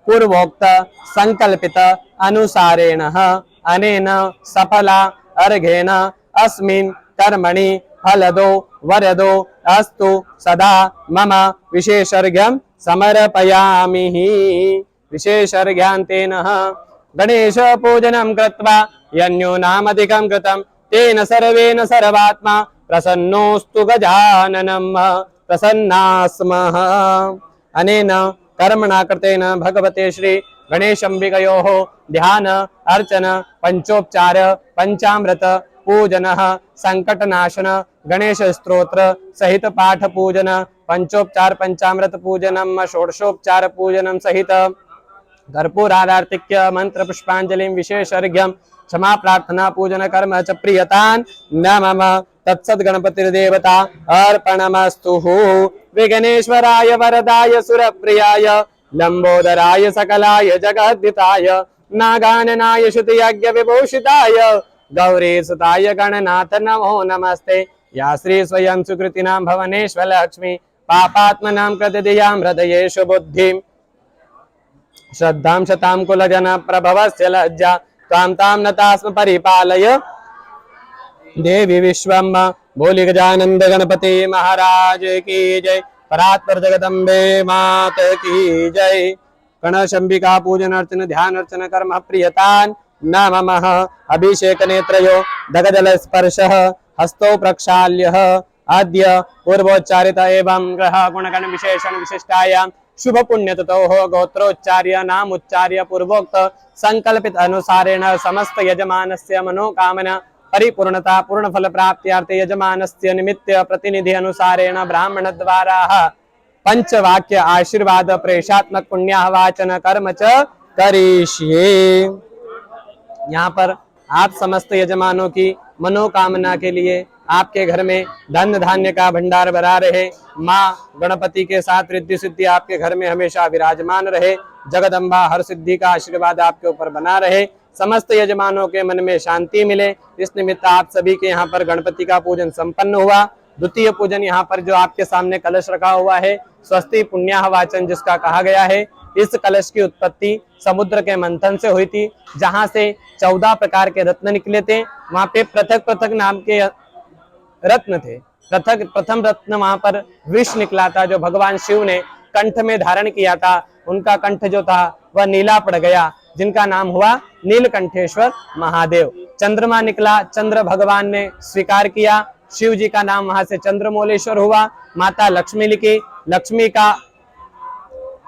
पूर्वोक्त संकल्पित अनुसारेण अनेन सफला अर्घेन अस्मिन् कर्मणि फलदो वरदो अस्तु सदा मम विशेषर्घ्यं समर्पयामि। विशेषर्घ्यान्तेन गणेश पूजनं कृत्वा यन्यूनामधिकं कृतं तेन सर्वेण सर्वात्मा प्रसन्नोऽस्तु गजाननम् प्रसन्नाः स्मः। अनेन कर्मणा कृतेन भगवते श्री गणेशम्बिकयोः ध्यान अर्चन पंचोपचार पंचामृत पूजन संकटनाशन गणेश स्तोत्र सहित पाठ पूजन पंचोपचार पंचामृत पूजनम षोडशोपचार पूजनम सहित कर्पूरारार्तिक्य मंत्र पुष्पांजलिं विशेषर्घ्यं क्षमा प्रार्थना पूजन कर्म च प्रियतान् न मम तत्सद् गणपतिर्देवता अर्पणमस्तु। विघ्नेश्वराय वरदाय सुरप्रियाय लंबोदराय सकलाय जगद्दिताय नागाननाय श्रुतियज्ञ विभूषिताय गौरीसुताय गणनाथ नमो नमस्ते। या श्री स्वयं सुकृतिनां भवनेश्वर लक्ष्मी पापात्मनां कृतधियां हृदयेषु बुद्धिं श्रद्धां शतां कुलजन प्रभवस्य लज्जा त्वां तां नतास्म परिपालय देवी विश्वम। बोली गजानंद गणपति महाराज की जय। परात्पर जगदम्बे मात की जय। गणेशंबिका पूजन अर्चन ध्यान अर्चन कर्म प्रियतान् न ममः। अभिषेक नेत्रयो दगजल स्पर्शः हस्तो प्रक्षाल्यः अद्य पूर्वोच्चारित एवं ग्रह गुणगण विशेषण विशिष्टायां शुभ पुण्य ततोः गोत्रोच्चार्य नाम उच्चार्य पूर्वोक्त संकल्पित अनुसारेण समस्त यजमानस्य मनोकामना परिपूर्णता पूर्ण फल प्राप्त्यार्थे यजमानस्य निमित्त प्रतिनिधि अनुसारेण ब्राह्मण द्वारा पंचवाक्य आशीर्वाद प्रेषात्मक पुण्याहवाचन कर्म च करिष्ये। यहाँ पर आप समस्त यजमानों की मनोकामना के लिए आपके घर में धन धान्य का भंडार भरा रहे, माँ गणपति के साथ रिद्धि सिद्धि आपके घर में हमेशा विराजमान रहे, जगदम्बा हर सिद्धि का आशीर्वाद आपके ऊपर बना रहे, समस्त यजमानों के मन में शांति मिले। इस निमित्त आप सभी के यहाँ पर गणपति का पूजन संपन्न हुआ। द्वितीय पूजन यहाँ पर जो आपके सामने कलश रखा हुआ है स्वस्ति पुण्याह वाचन जिसका कहा गया है, इस कलश की उत्पत्ति समुद्र के मंथन से हुई थी, जहाँ से 14 प्रकार के रत्न निकले थे। वहाँ पे पृथक पृथक नाम के रत्न थे। प्रथम रत्न वहाँ पर विष निकला था जो भगवान शिव ने कंठ में धारण किया था। उनका कंठ जो था वह नीला पड़ गया, जिनका नाम हुआ नीलकंठेश्वर महादेव। चंद्रमा निकला, चंद्र भगवान ने स्वीकार किया, शिव जी का नाम वहां से चंद्रमौलेश्वर हुआ। माता लक्ष्मी लिखी, लक्ष्मी का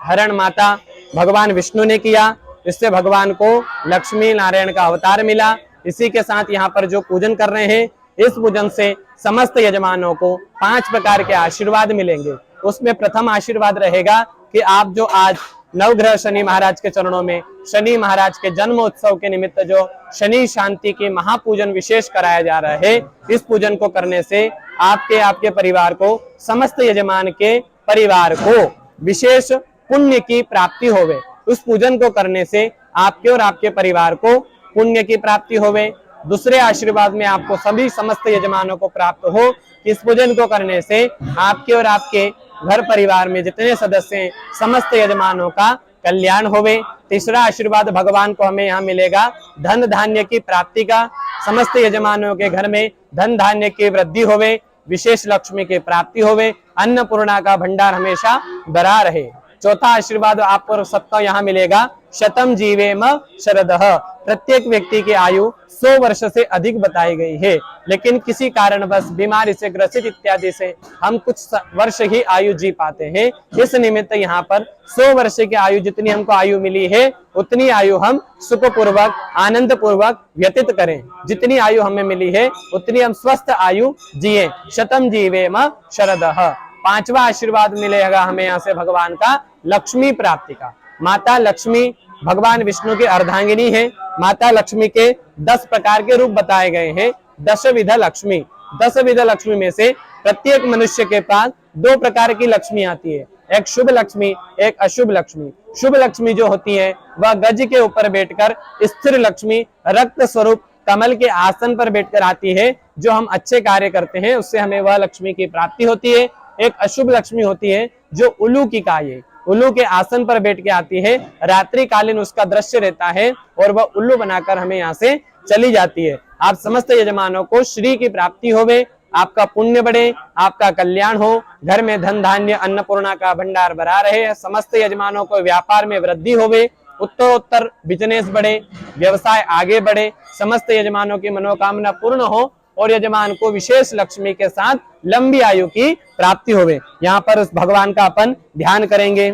हरण माता भगवान विष्णु ने किया, इससे भगवान को लक्ष्मी नारायण का अवतार मिला। इसी के साथ यहाँ पर जो पूजन कर रहे हैं, इस पूजन से समस्त यजमानों को 5 प्रकार के आशीर्वाद मिलेंगे। उसमें प्रथम आशीर्वाद रहेगा कि आप जो आज नवग्रह शनि महाराज के चरणों में शनि महाराज के जन्म उत्सव के निमित्त जो शनि शांति की महापूजन विशेष कराया जा रहा है, इस पूजन को करने से आपके परिवार को, समस्त यजमान के परिवार को विशेष पुण्य की प्राप्ति होवे। उस पूजन को करने से आपके और आपके परिवार को पुण्य की प्राप्ति होवे। दूसरे आशीर्वाद में आपको सभी समस्त यजमानों को प्राप्त हो कि इस पूजन को करने से आपके और आपके घर परिवार में जितने सदस्य हैं समस्त यजमानों का कल्याण होवे। तीसरा आशीर्वाद भगवान को हमें यहाँ मिलेगा धन धान्य की प्राप्ति का। समस्त यजमानों के घर में धन धान्य की वृद्धि होवे, विशेष लक्ष्मी की प्राप्ति होवे, अन्नपूर्णा का भंडार हमेशा भरा रहे। चौथा आशीर्वाद आपको सबका यहाँ मिलेगा शतम जीवेम शरदः। प्रत्येक व्यक्ति की आयु 100 वर्ष से अधिक बताई गई है, लेकिन किसी कारणवश बीमारी से ग्रसित इत्यादि से हम कुछ वर्ष ही आयु जी पाते हैं। इस निमित्त यहाँ पर 100 वर्ष की आयु जितनी हमको आयु मिली है, उतनी आयु हम सुखपूर्वक आनंद पूर्वक व्यतीत करें। जितनी आयु हमें मिली है उतनी हम स्वस्थ आयु जिए। शतम जीवेम शरदः। 5वां आशीर्वाद मिलेगा हमें यहाँ से भगवान का लक्ष्मी प्राप्ति का। माता लक्ष्मी भगवान विष्णु की अर्धांगिनी है। माता लक्ष्मी के 10 प्रकार के रूप बताए गए हैं। 10 विध लक्ष्मी। 10 विध लक्ष्मी में से प्रत्येक मनुष्य के पास 2 प्रकार की लक्ष्मी आती है, एक शुभ लक्ष्मी, एक अशुभ लक्ष्मी। शुभ लक्ष्मी जो होती है वह गज के ऊपर बैठकर स्थिर लक्ष्मी रक्त स्वरूप कमल के आसन पर बैठकर आती है। जो हम अच्छे कार्य करते हैं उससे हमें वह लक्ष्मी की प्राप्ति होती है। एक अशुभ लक्ष्मी होती है जो उल्लू की काय, उल्लू के आसन पर बैठ के आती है, रात्रि कालीन उसका दृश्य रहता है और वह उल्लू बनाकर हमें यहाँ से चली जाती है। आप समस्त यजमानों को श्री की प्राप्ति होवे, आपका पुण्य बढ़े, आपका कल्याण हो, घर में धन धान्य अन्नपूर्णा का भंडार भरा रहे, समस्त यजमानों को व्यापार में वृद्धि होवे, उत्तरोत्तर बिजनेस बढ़े, व्यवसाय आगे बढ़े, समस्त यजमानों की मनोकामना पूर्ण हो और यजमान को विशेष लक्ष्मी के साथ लंबी आयु की प्राप्ति होवे। यहाँ पर उस भगवान का अपन ध्यान करेंगे।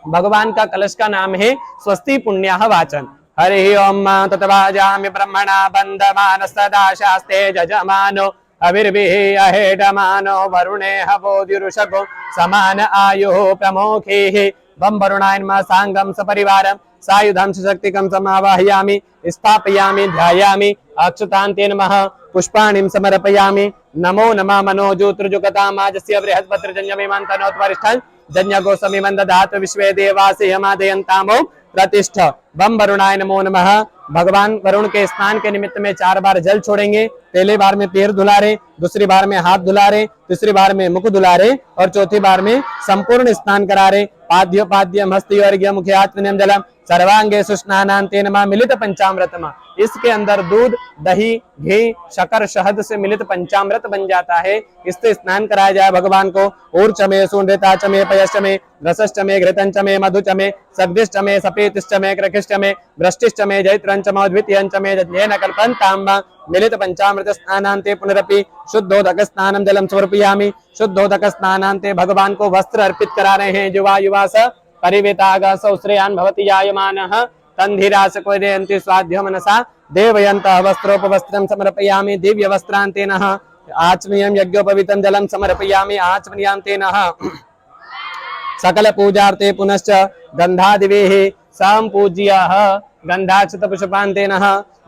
भगवान का कलश का नाम है स्वस्ति पुण्याः वाचन। हरि ओम तत्वाजामि ब्रह्मणा बंधमान सदा शास्ते जजमानो अविर्भिः अहेडमानो वरुणे हवोदिरुषभो समान आयुः प्रमोखीः बम वरुणाय नमः सांगम सपरिवारम सायुधं शक्तिकं समावाहयामि स्थापयामि ध्यायामि अक्षतान्ते नमः पुष्पाणिं समर्पयामि। नमो नमः मनोज्योतिर्जुगतामाजस्य बृहस्पतिर्जन्यमिमं तनोत्वरिष्ठं जन्यगोसमिमं दधातु विश्वे देवासि यमादयन्तामो प्रतिष्ठ। बम वरुणाय नमो नमः। भगवान वरुण के स्नान के निमित्त में 4 बार जल छोड़ेंगे। पहले बार में पैर धुलारे, दूसरी बार में हाथ धुलारे, तीसरी बार में मुख धुलारे और चौथी बार में संपूर्ण स्नान करारे। पाद्योपाद्यम हस्तिवर्घ्य मुख्यात्मनम जलम सर्वांगे सुस्नानान्ते नमः मिलित पंचामृतम। इसके अंदर दूध, दही, घी, शक्कर, शहद से मिलित पंचामृत बन जाता है। इससे स्नान कराया जाए भगवान को। ऊर्चमे सुनृता चमे पयश्चमे रसश्चमे घृतंचमे मधुचमे सग्दिश्चमे सपेतिश्चमे क्रकिश्चमे वृष्टिश्चमे जैत्रंचमे द्वितीयंचमे जज्ञेन कल्पन्ताम्बा मिलित पंचामृत स्नानान्ते पुनरपि शुद्धोदक स्नानम जलम समर्पयामि। शुद्धोदक स्नानान्ते भगवान को वस्त्र अर्पित करा रहे हैं। युवा युवा स परिवेताग सौश्रेयान भवति यायमानः तन्धीरास कोदयन्ति स्वाध्य मनसा देवयन्तः वस्त्रोपवस्त्रं समर्पयामि। दिव्य वस्त्रान्तेन आचमनीयं यज्ञोपवीतं जलं समर्पयामि। आचमनीयान्तेन सकल पूजार्थे पुनश्च गन्धादिवेः सम्पूज्यः गन्धाक्षत पुष्पान्तेन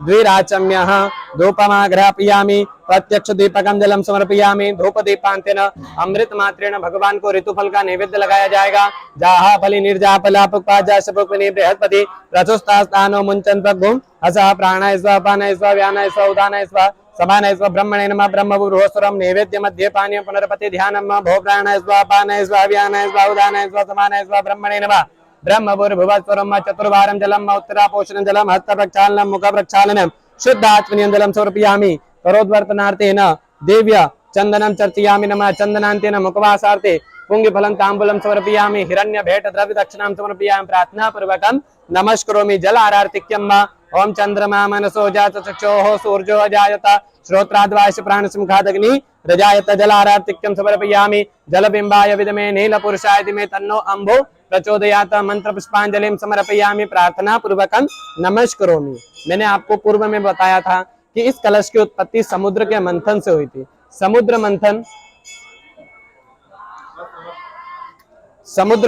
द्विराचम्यः धूपमाग्रापयामि। प्रत्यक्ष दीपकं जलम समर्पयामि। धूप दीपान्तेन अमृत मात्रेण भगवान को ऋतुफल का नैवेद्य लगाया जाएगा। जाहा फली निर्जा फला पुष्पाजा शपुक्नि बृहस्पति रथोस्तानो मुंचन प्रभुम हसः प्राणाय स्व अपानाय स्व व्यानाय स्व उदानाय स्व समानाय स्व ब्रह्मणे नमः। ब्रह्मभूर्भुवस्वरं नैवेद्य मध्ये पानीय पुनर्पति ध्यानम् भो प्राणाय स्व अपानाय स्व व्यानाय स्व उदानाय स्व समानाय स्व ब्रह्मणे नमः। ब्रह्मभूर्भुवस्वरं चतुर्वारं जलम उत्तरापोषणं जलम हस्त प्रक्षालनं मुख प्रक्षालनं शुद्ध आत्मनियं जलम समर्पयामि। करोद्वर्तनार्थेन दिव्य चंदनं चर्चयामि नमः। चंदनान्तेन मुखवासार्थे पुंगिफलं ताम्बूलं समर्पयामि। हिरण्य भेट द्रव्य दक्षिणां समर्पयामि। प्रार्थना पूर्वकं नमस्करोमि। जल आरार्तिक्यं वा ओम चंद्रमा मनसो जात चक्षोः सूर्यो अजायत श्रोत्राद्वायश प्राणसमुखादग्नि रजायत। जल आरार्तिक्यं समर्पयामि। जलबिंबाय विद्मे नीलपुरुषाय धीमहि तन्नो अम्भो प्रचोदयात्। मंत्र पुष्पांजलिं समर्पयामि। प्रार्थना पूर्वकं नमस्करोमि। मैंने आपको पूर्व में बताया था कि इस कलश की उत्पत्ति समुद्र के मंथन से हुई थी। समुद्र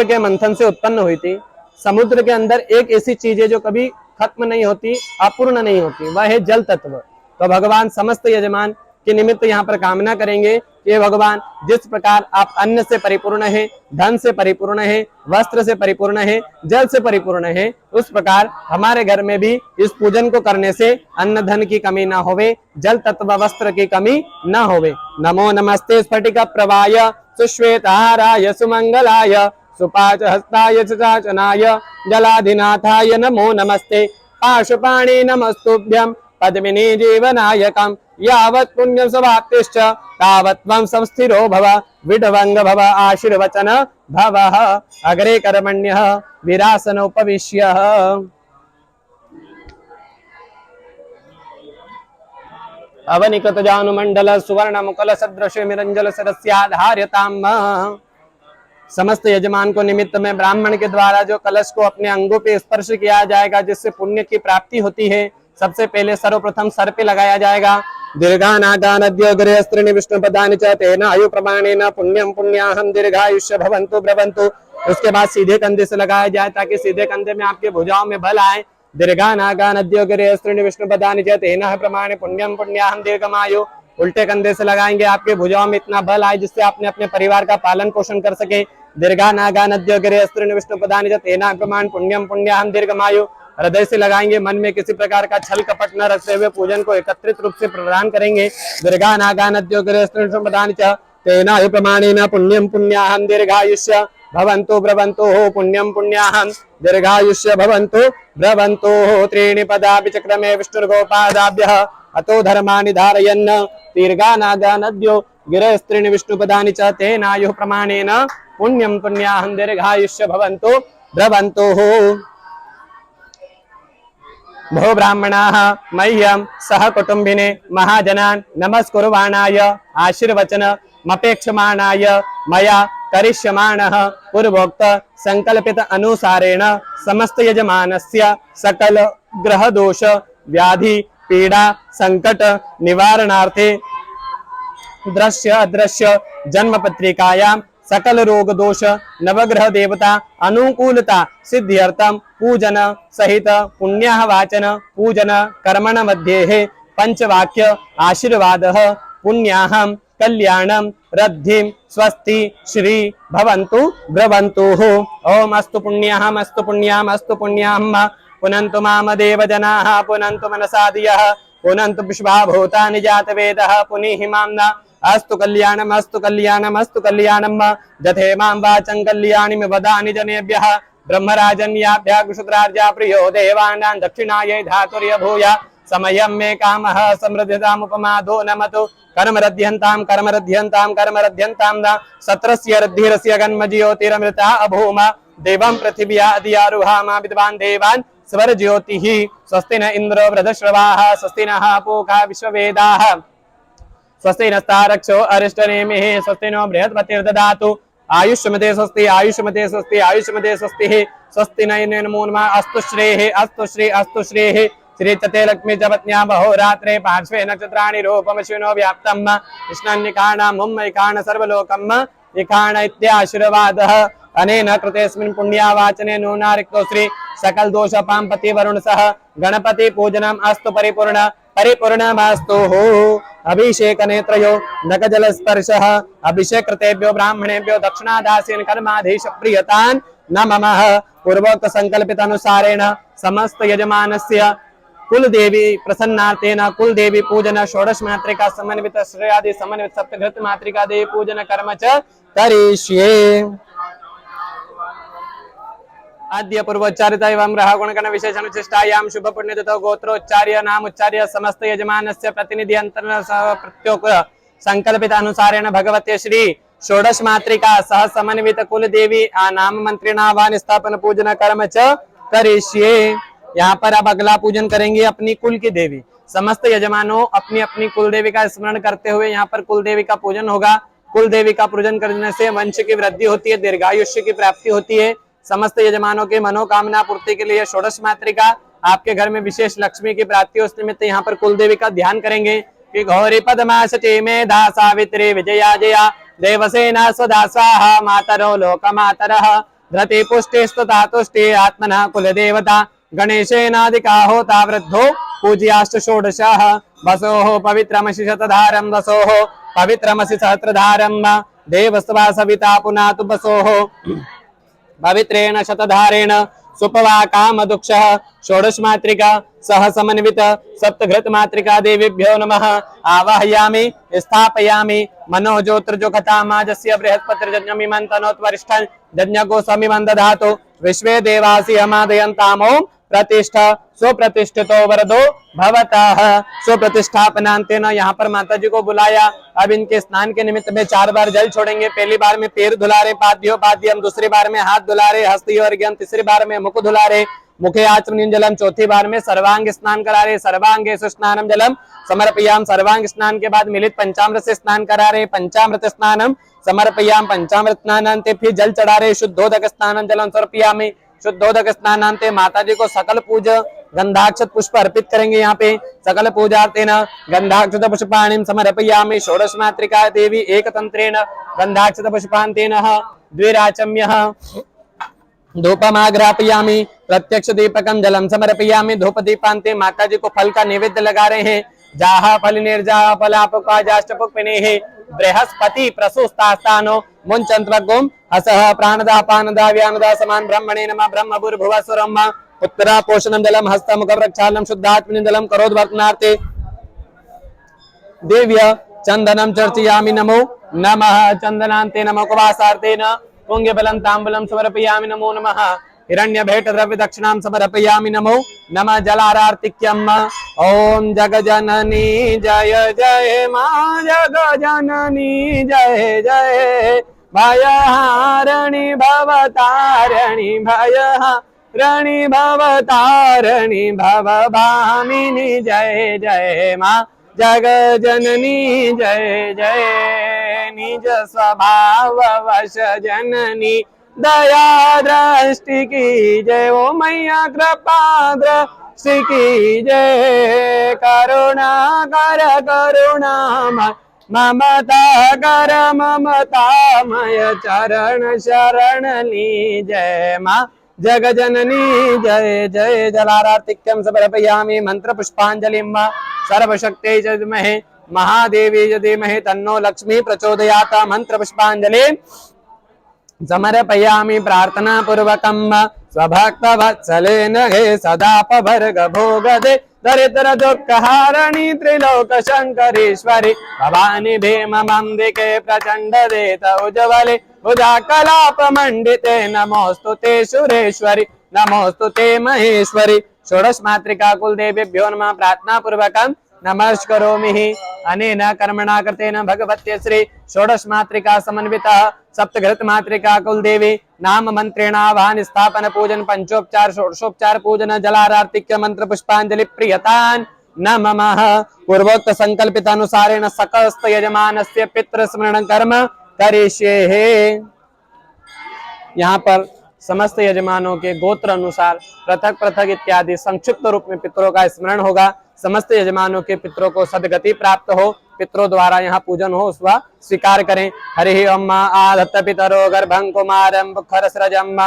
के मंथन से उत्पन्न हुई थी। समुद्र के अंदर एक ऐसी चीज है जो कभी खत्म नहीं होती, अपूर्ण नहीं होती, वह है जल तत्व। तो भगवान समस्त यजमान के निमित्त यहाँ पर कामना करेंगे कि भगवान जिस प्रकार आप अन्न से परिपूर्ण है, धन से परिपूर्ण है, वस्त्र से परिपूर्ण है, जल से परिपूर्ण है, उस प्रकार हमारे घर में भी इस पूजन को करने से अन्न धन की कमी ना होवे, जल तत्व वस्त्र की कमी न होवे। नमो नमस्ते स्फटिक प्रवाय सुश्वेताराय सुमंगलाय सुपाच हस्ताय चाचनाय जलाधिनाथाय नमो नमस्ते। पाशुपाणि नमस्तुभ्यं पद्मिनी जीवनायकं यावत् पुण्यं समाप्तिश्च तावत् त्वं संस्थिरो भव। विडवंग भव आशीर्वचन भवः अग्रे कर्मण्यः विरासनोपविश्य। अवनिकृत जानुमंडल सुवर्ण मुकुल सदृश निरंजल सरस्याधार्यताम्। समस्त यजमान को निमित्त में ब्राह्मण के द्वारा जो कलश को अपने अंगों पे स्पर्श किया जाएगा जिससे पुण्य की प्राप्ति होती है, सबसे पहले सर्वप्रथम सर पे लगाया जाएगा। दीर्घानागानद्योगरे स्त्रीनि विष्णुपदानि च तेन आयु प्रमाणेन पुण्यं पुण्याहं दीर्घायुष्य भवन्तु ब्रवन्तु। उसके बाद सीधे कंधे से लगाया जाए ताकि सीधे कंधे में आपके भुजाओं में बल आए। दीर्घानागानद्योगरे स्त्रीनि विष्णुपदानि च तेन प्रमाणे पुण्यं पुण्याहं दीर्घमायु। उल्टे कंधे से लगाएंगे, आपके भुजाओं में इतना बल आए जिससे आपने अपने परिवार का पालन पोषण कर सके। दीर्घानागानद्योगरे स्त्रीनि विष्णुपदानि च तेन प्रमाणे पुण्यं पुण्याहं दीर्घमायु। हृदय से लगाएंगे, मन में किसी प्रकार का छल कपट न रखते हुए पूजन को एकत्रित रूप से प्रदान करेंगे। दीर्घानागानद्योगरे स्त्रीनि विष्णुपदानि च तेनायु प्रमाणेन पुण्यं पुण्याहं दीर्घायुष्य भवन्तु ब्रवन्तु पुण्यं पुण्याहं दीर्घायुष्य भवन्तु ब्रवन्तु। त्रीणि पदापि चक्रमे विष्णुर्गोपादाभ्यः अतो धर्माणि धारयन् दीर्घानादानद्यो गिरस्त्रीणि विष्णुपदानि च तेनायुः प्रमाणेन पुण्यं पुण्याहं दीर्घायुष्य भवन्तु ब्रवन्तु। भो ब्राह्मणाः मह्यं सह कुटुम्बिने महाजनान् नमस्कुर्वाणाय आशीर्वचनमपेक्षमाणाय मया करिष्यमाणः पूर्वोक्त संकल्पित अनुसारेण समस्त यजमानस्य सकल ग्रह दोष व्याधि पीड़ा संकट निवारणार्थे दृश्य अदृश्य जन्म पत्रिकायां सकल रोग दोष नवग्रह देवता अनुकूलता सिद्ध्यर्थम पूजन सहित पुण्याह वाचन पूजन कर्मण मध्ये पंचवाक्य आशीर्वादः पुण्याहं कल्याणं रद्धिं स्वस्ति श्री भवन्तु ब्रवन्तु। ओम अस्तु पुण्याहम् अस्तु पुण्याहम् अस्तु पुण्याहम् पुनन्तु माम देवजनाः पुनन्तु मनसा धियः पुनन्तु विश्वा भूतानि जातवेदः पुनीहि मां न अस्तु कल्याणम् अस्तु कल्याणम् अस्तु कल्याणम् जथे मां वाचं कल्याणिं वदानि जनेभ्यः ब्रह्मराजन्याभ्यः कुशुद्रार्जा प्रियो देवानां दक्षिणायै धातुर्य भूय समयं मे कामः समृद्धितामुपमादो नमतु कर्मरध्यन्तां कर्मरध्यन्तां कर्मरध्यन्तां न सत्रस्य रद्धिरस्य गन्मज्योतिरमृता अभूम देवं पृथिव्या अधियारुहामा विद्वान् देवान् स्वर ज्योतिः स्वस्ति न इन्द्रो वृधश्रवाः स्वस्ति नः पूषा विश्ववेदाः स्वस्ति नस्तारक्षो अरिष्टनेमिः स्वस्ति नो बृहस्पतिर्ददातु आयुष्मते स्वस्ति आयुष्मते स्वस्ति आयुष्मते स्वस्तिः स्वस्ति न नमो नमः अस्तु श्रेः अस्तु श्री अस्तु श्रेः श्रीचते लक्ष्मी च पत्न्या अहोरात्रे पार्श्वे नक्षत्राणि रूपमश्विनो व्याप्तम् कृष्णान्यकाणां मुम्मैकाण सर्वलोकम् इकाण इत्याशीर्वादः अनेन कृतेस्मिन् पुण्यावाचने नूनारिक्तो श्री सकल दोषपां पति वरुण सह गणपति पूजनम् अस्तु परिपूर्ण परिपूर्णमस्तु। अभिषेक नेत्रयो नखजल स्पर्शः अभिषेक कृतेभ्यो ब्राह्मणेभ्यो दक्षिणादासीन कर्माधीश प्रियतान् नमः। पूर्वोक्त संकल्पित अनुसारेण समस्त यजमानस्य कुलदेवी प्रसन्नार्थेन कुलदेवी पूजन षोडश मात्रिका समन्वित श्रेयादि समन्वित सप्तघृत मात्रिका देवी पूजन कर्म च करिष्ये। आद्य पूर्वोच्चारित एवं ग्रहगुणगण विशेषण चेष्टायां शुभ पुण्यदतो गोत्रोच्चार्य नाम उच्चार्य समस्त यजमानस्य प्रतिनिधि अंतर्न प्रत्योक संकल्पित अनुसारेण भगवते श्री षोडश मात्रिका सह समन्वित कुल देवी नाम मंत्रिणावान स्थापन पूजन कर्म च करिष्ये। यहाँ पर अब अगला पूजन करेंगे अपनी कुल की देवी। समस्त यजमानों अपनी अपनी कुल देवी का स्मरण करते हुए यहाँ पर कुल देवी का पूजन होगा। कुल देवी का पूजन करने से वंश की वृद्धि होती है, दीर्घायुष्य की प्राप्ति होती है। समस्त यजमानों के मनोकामना पूर्ति के लिए षोडश मात्रिका आपके घर में विशेष लक्ष्मी की प्राप्ति उस निमित्त यहाँ पर कुल देवी का ध्यान करेंगे कि घोरी पद्मासचे में धा सावित्री विजया जया देवसेना स्वदासाः मातरो लोकमातरः धृति पुष्टिस्तथा तुष्टि आत्मनः कुल देवता गणेशेनादिका होता वृद्धो पूज्याश्च षोडशः वसोः पवित्रमसि शतधारं वसोः पवित्रमसि सहस्रधारं देवस्वा सविता पुनातु वसोः पवित्रेण शतधारेण सुपवा काम दुक्षः षोडश मात्रिका सह समन्वित सप्तघृत मात्रिका देवीभ्यो नमः। आवाहयामि स्थापयामि मनो ज्योतिर्जुखतामाजस्य बृहस्पतिर्जज्ञमिमं तनोत्वरिष्ठं यज्ञको समिमं दधातु विश्वे देवासि हमादयन्तामो प्रतिष्ठा सुप्रतिष्ठितो वरदो भवतः। सुप्रतिष्ठापनांतेन यहाँ पर माता जी को बुलाया। अब इनके स्नान के निमित्त में 4 बार जल छोड़ेंगे। पहली बार में पैर धुलारे पाद्यो पाद्यम, दूसरी बार में हाथ धुलारे हस्ती और ज्ञान, तीसरी बार में मुख धुलारे मुखे आचमनीय जलम, चौथी बार में सर्वांग स्नान करारे सर्वांगे स्नानम जलम समर्पयाम। सर्वांग स्नान के बाद मिलित पंचामृत से स्नान करारे पंचामृत स्नानम समर्पयाम। पंचामृत स्नानांते फिर जल चढ़ारे शुद्धोदक स्नानम जलम समर्पयामि। शुद्धोदक स्नानांते माता जी को सकल पूजा गंधाक्षत पुष्प अर्पित करेंगे। यहाँ पे सकल पूजार्तेन गंधाक्षत पुष्पाणिं समर्पयामि। षोडश मात्रिका देवी एक तंत्रेण गंधाक्षत पुष्पांतेन द्विराचम्यः धूपमाग्रापयामि। प्रत्यक्ष दीपकम जलम समर्पयामि। धूप दीपांते माता जी को फल का नैवेद्य लगा रहे हैं। जाहा फल निर्जा फलापकाजाष्टपुष्पिनेः बृहस्पति प्रसूस्तास्तानो मुञ्चन्त्वगुम हसः प्राणदा पानदा व्यानदा समान ब्रह्मणे नमः। ब्रह्म भूर्भुवः स्वरम् उत्तरा पोषणं जलम हस्तमुखं रक्षालनं शुद्धात्मनि जलम करोद्वर्तनार्थे देव्य चंदनम चर्चयामि नमो नमः चंदनान्ते नमो कुवासार्तेन पुण्यबलं ताम्बूलं समर्पयामि नमो नमः हिरण्यभेट द्रव्य दक्षिणां समर्पयामि नमो नमः जलारार्तिक्यम् ओम जगजननी जय जय मां जगजननी जय जय भयहारिणी भवतारिणी भयहारिणी भवतारिणी भवभामिनी जय जय मां जगजननी जय जय निज स्वभाव वश जननी दया दृष्टि की जय ओ मैया कृपा दृष्टि की जय करुणा कर करुणामय ममता कर ममतामय चरण शरण ली जय मां जगजननी जय जय जलारार्तिक्यं समर्पयामि मंत्र पुष्पांजलिं सर्वशक्त्यै च विद्महे महादेवी च धीमहि तन्नो लक्ष्मी प्रचोदयात् मंत्र पुष्पांजलि समर्पयामि प्रार्थना पूर्वकं स्वभक्त वत्सलेन हे सदापभर्ग भोगदे दरिद्र दुःख हारिणी त्रिलोक शंकरेश्वरी भवानी भीमंबिके प्रचंड देत उज्ज्वले भुजा कलाप मंडिते नमोस्तुते सुरेश्वरी नमोस्तुते महेश्वरी षोडश मातृका कुलदेव्यो नमः प्रार्थना पूर्वकं नमस्करोमि अनेन कर्मणा कृतेन भगवत्यै श्री षोडश मातृका समन्वितः सप्तघृत मातृका कुलदेवी नाम मंत्रेण आवाहन स्थापन पूजन पंचोपचार षोडशोपचार पूजन जलारार्तिक्य मंत्र पुष्पांजलि प्रियतान नमः पूर्वोक्त संकल्पित अनुसारेण सकस्त यजमानस्य पितृ स्मरण कर्म करिष्ये। यहाँ पर समस्त यजमानों के गोत्र अनुसार पृथक पृथक इत्यादि संक्षिप्त रूप में पितरों का स्मरण होगा। समस्त यजमानों के पितरों को सदगति प्राप्त हो, पितरों द्वारा यहाँ पूजन हो, उसका स्वीकार करें। हरि ओम आदत्त पितरो गर्भं कुमारं बुखरस्रजं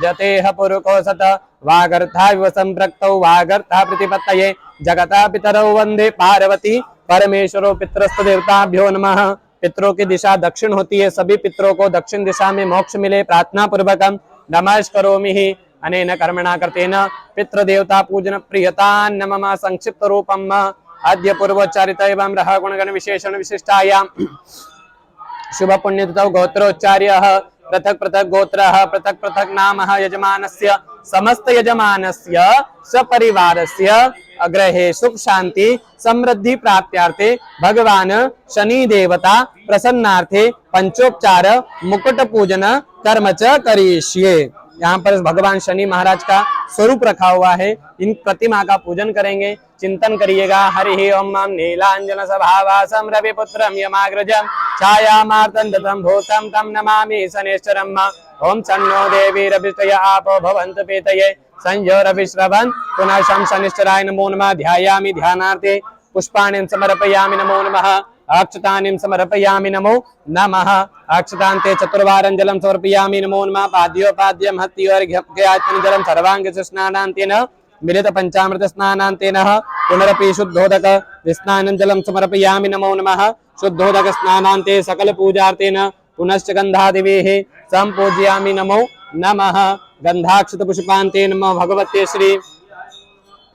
जतेह पुरुको सत वागर्था विव संप्रक्तौ वागर्था प्रतिपत्तये जगता पितरौ वंदे पार्वती परमेश्वरो पितरस्त देवताभ्यो नमः। पितरों की दिशा दक्षिण होती है, सभी पितरों को दक्षिण दिशा में मोक्ष मिले प्रार्थना पूर्वकं नमस्करोमि अनेन कर्मणा कृतेन पितृदेवता पूजन प्रियतान नमः। संक्षिप्त रूपम अद्य पूर्वोच्चारित एवं रह गुणगण विशेषण विशिष्टायां शुभ पुण्यतिथौ गोत्रोच्चार्यः पृथक पृथक गोत्रः पृथक पृथक नामः यजमानस्य समस्त यजमानस्य सपरिवारस्य अग्रहे सुख शांति समृद्धि प्राप्त्यार्थे भगवान शनि देवता प्रसन्नार्थे पंचोपचार मुकुट पूजन कर्म च करिष्ये। यहाँ पर भगवान शनि महाराज का स्वरूप रखा हुआ है, इन प्रतिमा का पूजन करेंगे। चिंतन करिएगा। हरि ओम नीलांजन सभावासं रविपुत्रं यमाग्रजं छायामार्तंडतं भूतं तं नमामि शनैश्चरं। ओम सन्नो देवीरभिष्टय आपो भवन्तु पीतये संयोरविश्रवन् पुनः शं शनिश्चराय नमो नमः। ध्यायामि ध्यानार्थे पुष्पाणि समर्पयामि नमो नमः। अक्षतानि समर्पयामि नमो नमः। अक्षतान्ते चतुर्वारं जलं समर्पयामि नमो नमः। पाद्योपाद्यं हत्योर्घ्यत्यात्मनि जलं सर्वाङ्ग स्नानान्तेन मिलित पंचामृत स्नानान्तेन पुनरपि शुद्धोदक स्नानं जलं समर्पयामि नमो नमः। शुद्धोदक स्नानान्ते सकल पूजार्तेन पुनश्च गन्धादिभिः संपूजयामि नमो नमः। गन्धाक्षत पुष्पान्ते नमः भगवते श्री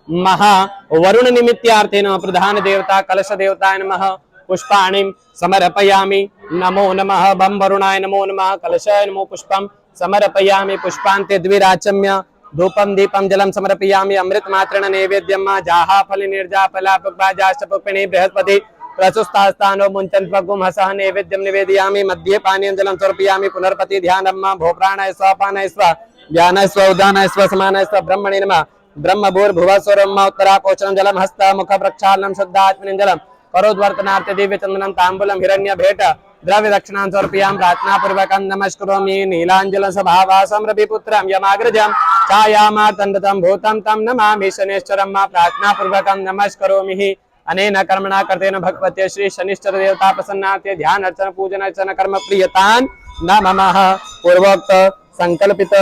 महा वरुण निमित्तार्थेन प्रधान देवता कलश देवताय नमः पुष्पाणि समर्पयामि नमो नमः। बम वरुणाय नमो नमः। कलशाय नमो पुष्पं समर्पयामि। पुष्पान्ते द्विराचम्य धूपं दीपं जलं समर्पयामि। अमृत मात्रेण नैवेद्यं जाहा फल निर्जा फला पुष्पाजाश्च पुष्पिणी बृहस्पति प्रसुस्तास्तानो मुञ्चन् पक्वं हसः नैवेद्यं निवेदयामि। मध्ये पानीयं जलं समर्पयामि। पुनर्पति ध्यानं भोप्राणाय स्व पानाय स्व ज्ञानाय स्व उदानाय स्व समानाय स्व ब्रह्मणे नमः। ब्रह्म भूर्भुवः स्वरं उत्तरा पोषणं जलं हस्त मुख प्रक्षालनं शुद्धात्मनं जलं करोद्वर्तनार्थ दिव्य चंदनं तांबूलं हिरण्य भेट द्रव्य दक्षिणां समर्पयामि। प्रार्थना पूर्वकं नमस्करोमि नीलांजल सभावासं रविपुत्रं यमाग्रजं छायामार्तंडतं भूतं तं नमामि शनैश्चरं। प्रार्थना पूर्वकं नमस्करोमि अनेन कर्मणा कर्तेन भगवते श्री शनिश्चर देवता प्रसन्नार्थे ध्यान अर्चन पूजन अर्चन कर्म प्रियतान नमः। पूर्वोक्त संकल्पित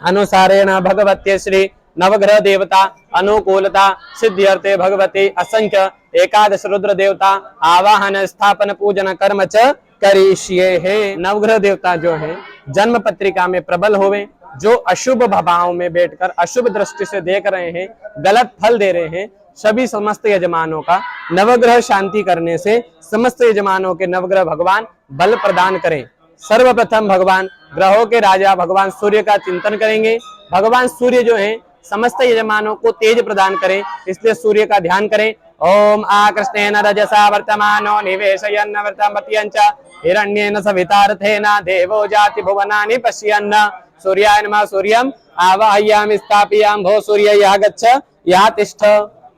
अनुसारेण भगवते श्री नवग्रह देवता अनुकूलता सिद्ध्यर्थे भगवती असंख्य एकादश रुद्र देवता आवाहन स्थापन पूजन कर्म च करिष्ये है। नवग्रह देवता जो है जन्म पत्रिका में प्रबल होवे, जो अशुभ भाव में बैठकर अशुभ दृष्टि से देख रहे हैं, गलत फल दे रहे हैं, सभी समस्त यजमानों का नवग्रह शांति करने से समस्त यजमानों के नवग्रह भगवान बल प्रदान करें। सर्वप्रथम भगवान ग्रहों के राजा भगवान सूर्य का चिंतन करेंगे। भगवान सूर्य जो है समस्त यजमानों को तेज प्रदान करें, इसलिए सूर्य का ध्यान करें। ओम आकृष्णेन रजसा वर्तमानो निवेशयन्न वर्तमत्यञ्च हिरण्येन सवितार्थेन देवो जाति भुवनानि पश्यन्न। सूर्याय नमः। सूर्यम आवाहयामि स्थापयामि। भो सूर्य यहाँ गच्छ यहाँ तिष्ठ।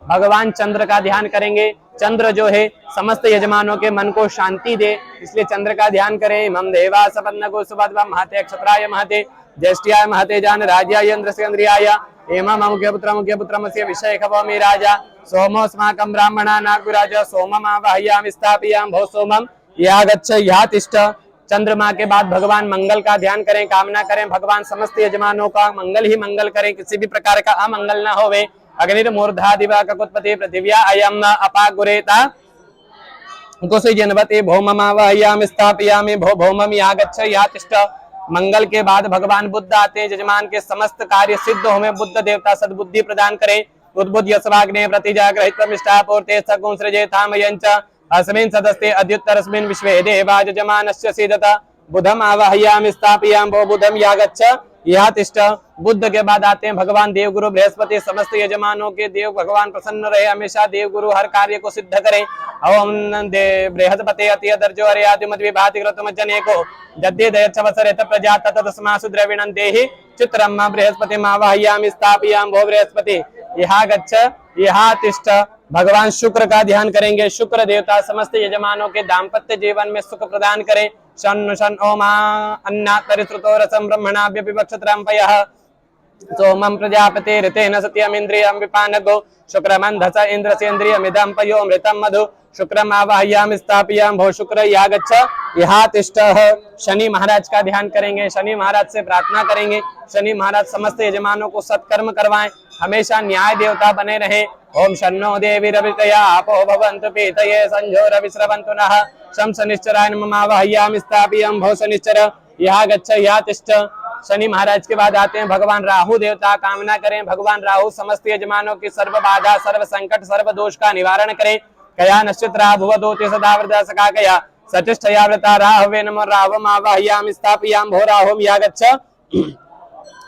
भगवान चंद्र का ध्यान करेंगे। चंद्र जो है समस्त यजमानों के मन को शांति दे, इसलिए चंद्र का ध्यान करें। मम देवा सपन्न को सुभद्रम महते क्षत्राय महते ज्येष्ठ्याय महते जान राज्याय इंद्रस्य इंद्रियाय एवं मुख्य पुत्रमस्य विषय खवमि राजा सोमोऽस्माकं ब्राह्मणा नागुराज सोमम आवाहयामि स्थापयामि। भो सोमम यहाँ गच्छ यहाँ तिष्ठ। चंद्रमा के बाद भगवान मंगल का ध्यान करें, कामना करें भगवान समस्त यजमानों का मंगल ही मंगल करें, किसी भी प्रकार का अमंगल न होवे। अग्निर्मूर्धा दिवा ककुत्पति पृथिव्या अयम अपागुरेता कुसि जनवते भौममावाहयामि स्थापयामि। भो भौमम यहाँ गच्छ यहाँ तिष्ठ। मंगल के बाद भगवान बुद्ध आते हैं, यजमान के समस्त कार्य सिद्ध हों। बुद्ध देवता सद्बुद्धि प्रदान करें। उद्बुद्ध यस्वाग्ने प्रतिजाग्रहित्वमिष्टापूर्ते सकुंसृजेतामयञ्च अस्मिन् सदस्ते अद्युत्तरस्मिन् विश्वे देवा यजमानस्य सीदत। बुधम आवाहयामि स्थापयामि। भो बुधम यहाँ गच्छ यहाँ तिष्ठ। बुद्ध के बाद आते हैं भगवान देवगुरु बृहस्पति। समस्त यजमानों के देव भगवान प्रसन्न रहे, हमेशा देवगुरु हर कार्य को सिद्ध करें। ओम बृहस्पति अति दर्जो अरियादिमद्विभाति कृतमज्जनेको जद्दे दयच्छवसरेत प्रजा ततस्मासु द्रविणं देहि चित्रम बृहस्पतिम् आवाहयामि स्थापयामि। भो बृहस्पति यहाँ गच्छ यहाँ तिष्ठ। भगवान शुक्र का ध्यान करेंगे। शुक्र देवता समस्त यजमानों के दाम्पत्य जीवन में सुख प्रदान करें। शन शन ओमा अन्नातरिश्रुतो रसं ब्रह्मणाभ्यपिबक्षत्रं पयः सोमं प्रजापते ऋतेन सत्यमिन्द्रियं विपानगो शुक्रमन्धस इन्द्रसेन्द्रियमिदं पयोमृतं मधु शुक्रम आवाहयामि स्थापयामि। भो शुक्र यहाँ गच्छ यहाँ तिष्ठ। शनि महाराज का ध्यान करेंगे। शनि महाराज से प्रार्थना करेंगे शनि महाराज समस्त यजमानों को सत्कर्म करवाएं, हमेशा न्याय देवता बने रहे। ओम शन्नो देवी रवितया आपो भवन्तु पीतये संजो रविस्रवन्तु नः शं शनिश्चराय नमः आवाहयामि स्थापयामि। भो शनिश्चर यहाँ गच्छ यहाँ तिष्ठ। शनि महाराज के बाद आते हैं भगवान राहु देवता। कामना करें भगवान राहु समस्त यजमानों की सर्व बाधा सर्व संकट सर्व दोष का निवारण करें। कया नक्षत्रा भुवदोति सदा वृता सखा कया सतिष्ठया व्रता राहवे नमो राहवम आवाहयामि स्थापयामि। भो राहुम यहाँ गच्छ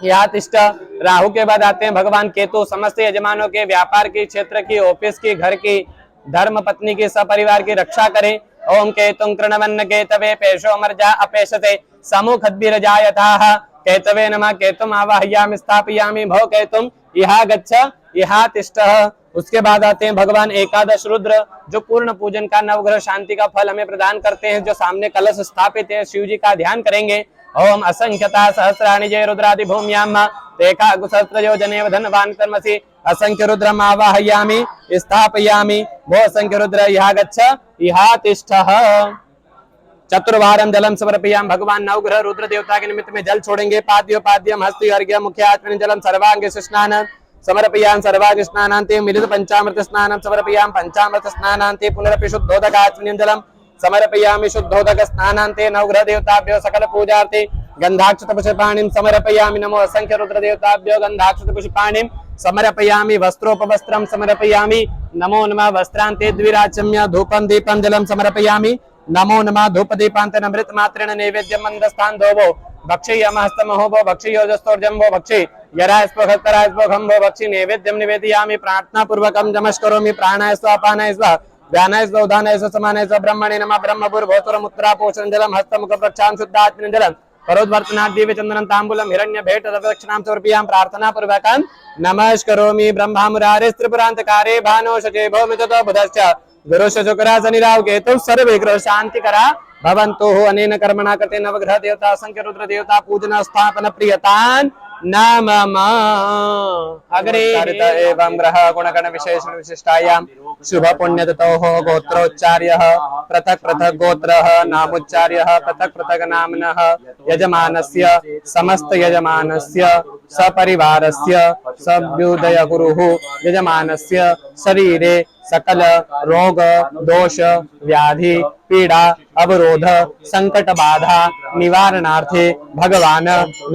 यहाँ तिष्ठ। राहु के बाद आते हैं भगवान केतु। समस्त यजमानों के व्यापार की, क्षेत्र की, ऑफिस की, घर की, धर्म पत्नी की, सपरिवार की रक्षा करें। ओम केतुं कृणवन्न केतवे पेशो मर्जा अपेशते समुखद्भिरजायथाः केतवे नमः। केतुम आवाहयामि स्थापयामि। भो केतुम यहाँ गच्छ यहाँ तिष्ठ। उसके बाद आते हैं भगवान एकादश रुद्र, जो पूर्ण पूजन का नवग्रह शांति का फल हमें प्रदान करते हैं, जो सामने कलश स्थापित है। शिव जी का ध्यान करेंगे। ओम असंख्यता सहस्राणि जय रुद्रादि भूम्याम तेका गुसहस्रयो जनेव धनवान कर्मसि असंख्य रुद्रम आवाहयामि स्थापयामि। भो असंख्य रुद्र यहाँ गच्छ यहाँ तिष्ठ। चतुर्वारम जलम समर्पयामि। भगवान नवग्रह रुद्र देवता के निमित्त में जल छोड़ेंगे। पाद्योपाद्यम हस्ति अर्घ्य मुख्य आत्मनि जलम सर्वांग स्नान समर्पयामि। सर्वांग स्नानान्ते मिलित पंचामृत स्नानं समर्पयामि। पंचामृत स्नानान्ते पुनरपि शुद्धोदक आत्मनि जलम समर्पयामि। शुद्धोदक स्नानान्ते नवग्रह देवताभ्यो सकल पूजार्थे गंधाक्षत पुष्पाणिं समर्पयामि। नमो असंख्य रुद्र देवताभ्यो गंधाक्षत पुष्पाणिं समर्पयामि। वस्त्रोपवस्त्रं समर्पयामि। नमो नमः। वस्त्रान्ते द्विराचम्य धूपं दीपं जलं समर्पयामि। नमो नमः। धूप दीपांतेन अमृत मात्रेण नैवेद्यं मंदस्थान धोवो भक्षयमहस्तमहोभो भक्षयोजस्तोर्जम्भो भक्षि यराय स्पखतराय स्पखम्भो भक्षि नैवेद्यं निवेदयामि। प्रार्थना पूर्वकं नमस्करोमि। प्राणाय स्व अपानाय स्व व्यानाय स्व उदानाय स्व समानाय स्व ब्रह्मणे नमः। ब्रह्मभूर्भुवस्वरमुत्रा पोषणं जलं हस्तमुख प्रक्षां शुद्धात्मनं जलं करोद्वर्तनात् दिव्य चंदनं ताम्बूलं हिरण्य भेट दक्षिणां समर्पयामि। प्रार्थना पूर्वकं नमस्करोमि। ब्रह्मा मुरारे त्रिपुरान्तकारे भानो शचे भौमितो बुधश्च गुरुश्च शुक्रा शनिराहु केतु सर्वे ग्रह शांति करा भवन्तु। अनेन कर्मणा कृते नवग्रह देवता संख्य रुद्र देवता पूजन स्थापन प्रियतान् नमः। अग्रे एवं ग्रह गुणगण विशेषण विशिष्टायां शुभ पुण्यततोः गोत्रोच्चार्यः पृथक् पृथक् गोत्रः नामोच्चार्यः पृथक् पृथक् नाम्नः यजमानस्य समस्त यजमानस्य सपरिवारस्य सभ्युदय गुरुः यजमानस्य शरीरे सकल रोग दोष व्याधि पीड़ा अवरोध संकट बाधा निवारणार्थे भगवान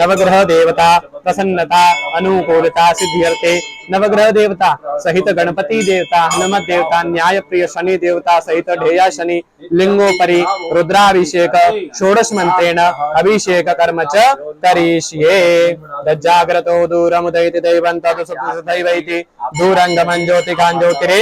नवग्रह देवता प्रसन्नता अनुकूलता सिद्ध्यर्थे नवग्रह देवता सहित गणपति देवता हनुमत देवता न्याय प्रिय शनि देवता सहित ढेया शनि लिंगोपरि रुद्राभिषेक षोडश मंत्रेण अभिषेक कर्म च करिष्ये। दज्जाग्रतो दूरमुदयति दैवं तदसुदैवैति दूरंगमं ज्योतिकां ज्योतिरे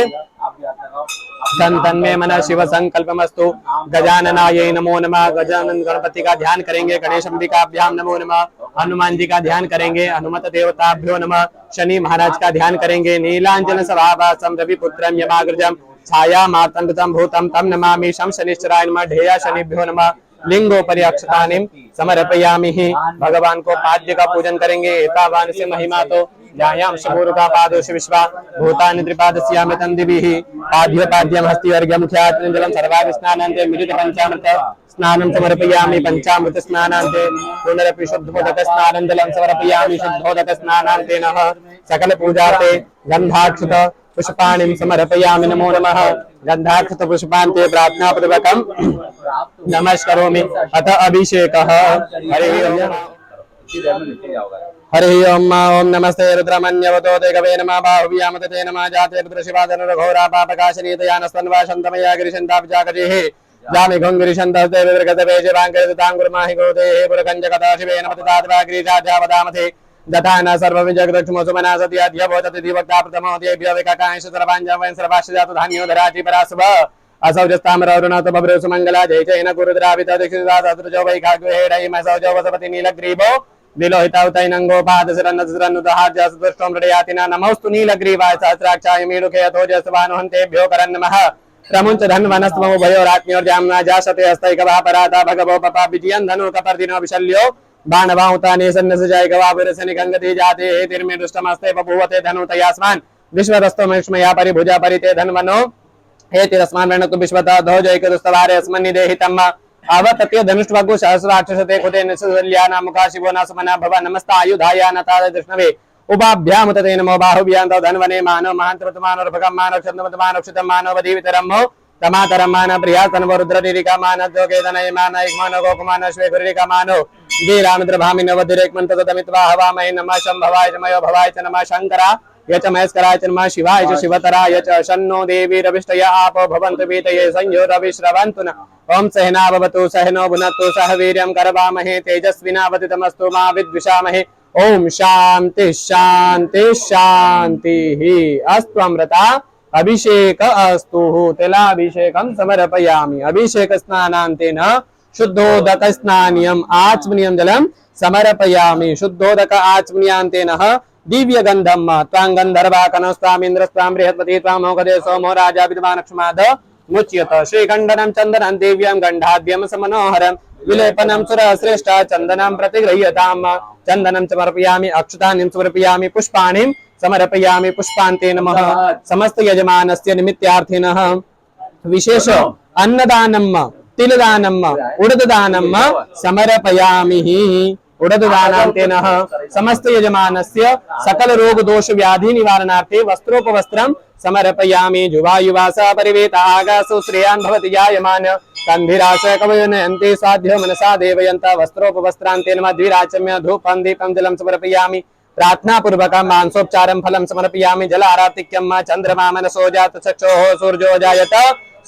तन्मे मन शिव संकल्पमस्तु। गजाननाय नमो नमः। गजानन गणपति का ध्यान करेंगे। गणेश अंबिकाभ्याम नमो नमः। हनुमान जी का ध्यान करेंगे। हनुमत देवताभ्यो नमः। शनि महाराज का ध्यान करेंगे। नीलांजन सभावासम रविपुत्रम यमाग्रजम छाया मातंगतम भूतम तम नमामि शम शनिश्चराय नमः। ढेया शनिभ्यो नमः। लिंगोपरि अक्षतानिम समर्पयामि। भगवान को पाद्य का पूजन करेंगे। एतावान से महिमा तो ध्यायाम शपूर्का पादोष विश्वा भूतानि त्रिपादस्यामृतं दिभिः पाद्य पाद्यम हस्ति अर्घ्यं ख्यातं जलं सर्वाभि स्नानान्ते मिलित पंचामृत स्नानं समर्पयामि। पंचामृत स्नानान्ते पुनरपि शुद्धोदक स्नानं जलं समर्पयामि। शुद्धोदक स्नानान्ते नः सकल पूजाते गन्धाक्षत पुष्पाणिं समर्पयामि। नमो नमः। गन्धाक्षत पुष्पान्ते प्रार्थना पूर्वकं नमस्करोमि। अथ अभिषेकः। हरि ओम ओम नमस्ते रुद्रमन्यवतो देववे नमः बाहुव्यामते नमः जाते रुद्रशिवाधनुरघोरा पापकाशनीतयानस्तन्वा शन्तमया गिरिशन्तापजागजेः जामि घुङ्गिरिशन्तस्ते विवृगतवेजवाङ्कृताङ्गुर्माहि गोदेः पुरकञ्जकथा शिवेन पतितात्वा गिरिजाध्यावदामथे दथा न सर्वविजगदक्षुमसुमना सत्याध्यभोजति दिवक्ता प्रथमो देभ्यो विकाकांश सर्वाञ्जवयं सर्वाश्च धान्यो धराति परासव असौजस्तामरौरुणत बभ्रुसु मंगला जय जैन गुरुद्रावित दीक्षिता सद्रजो वैकाग्रहेडै मैसौजो वसपति नीलग्रीवो विलोहितावतैनंगो पादसरन्नसरन्नुदहार्जसदृष्टों हृदयातिना नमोस्तु नीलग्रीवाय सहस्राक्षाय मीलुके यथोजस्वानुहन्तेभ्यो करन्नमः। प्रमुञ्च धन्वनस्तमो भयोरात्म्योर्जाम्ना जासते हस्तैकवः पराता भगवो पपा विजयन् धनु कपर्दिनो विशल्यो बाणवाहुतानि सन्नसजाय गवाविरसनि गङ्गति जाते हेतिर्मे दृष्टमस्ते बभूवते धनुतयास्मान् विश्वदस्तमक्ष्मया परिभुजा परिते धन्वनो हेतिरस्मान् रणतु विश्वतः ध्वजैकदुस्तवारे अस्मन्निदेहितम् अवतत्य धनुष्वगु सहस्राक्षसते कुते निसल्याना मुखा शिवो नासमना भव नमस्ता आयुधाया नता दृष्णवे उपाभ्याम तते नमो बाहुभ्यां तव धन्वने मानव महांतप्रतमानो भगम मानव छन्दमतमानो क्षितम मानव दीवितरमो तमातरम मान प्रियातन वरुद्ररिका मान जोगेदनय मान एकमानो गोकमान श्वेगुरिका मानो वीरामद्र भामि नवदिरेक मंत्र तमित्वा हवामहे नमः शंभवाय नमः भवाय च नमः शंकरा यच महेश्वराय च नमः शिवाय च शिवतराय च शन्नो देवी रविष्टया आपो भवन्तु वीतये संयो रविश्रवन्तु न ओम सहना भवतु सहनो भुनक्तु सह वीर्यं करवामहे तेजस्विनावतितमस्तु मा विद्विषामहे। ओम शांति शांति शांति अस्तु। अमृता अभिषेक अस्तु। तिलाभिषेकं समर्पयामि। अभिषेक स्नानान्तेन शुद्धोदक स्नानियम आचमनीयं जलं समर्पयामि। शुद्धोदक आचमनीयान्तेन दिव्य गंधम त्वां गंधर्वा कनस्तामिन्द्रस्तां बृहस्पति त्वां मोघदे सोमो राजा विद्वानक्षमाद मुच्यत। श्रीगंडनं चंदनं दिव्यं गंधाद्यं समनोहरं विलेपनं सुरश्रेष्ठ चंदनं प्रतिगृह्यताम्। चंदनं समर्पयामि अक्षतानि समर्पयामि पुष्पाणि समर्पयामि। पुष्पान्ते नमः। समस्त यजमानस्य निमित्तार्थिनः विशेष अन्नदानं तिलदानं उड़ददानं समर्पयामि। उड़ददानान्तेन समस्त यजमानस्य सकल रोग दोष व्याधि निवारणार्थे वस्त्रोपवस्त्रं समर्पयामि। जुवायुवास परिवेता आगासो श्रेयान् भवति जायमान कंधिराश कवयनयन्ति स्वाध्यो मनसा देवयन्त वस्त्रोपवस्त्रान्तेन मध्विराचम्य धूपं दीपं जलं समर्पयामि। प्रार्थना पूर्वकं मांसोपचारं फलं समर्पयामि। जल आरातिक्यं चंद्रमा मनसो जात चक्षुः सूर्यो जायत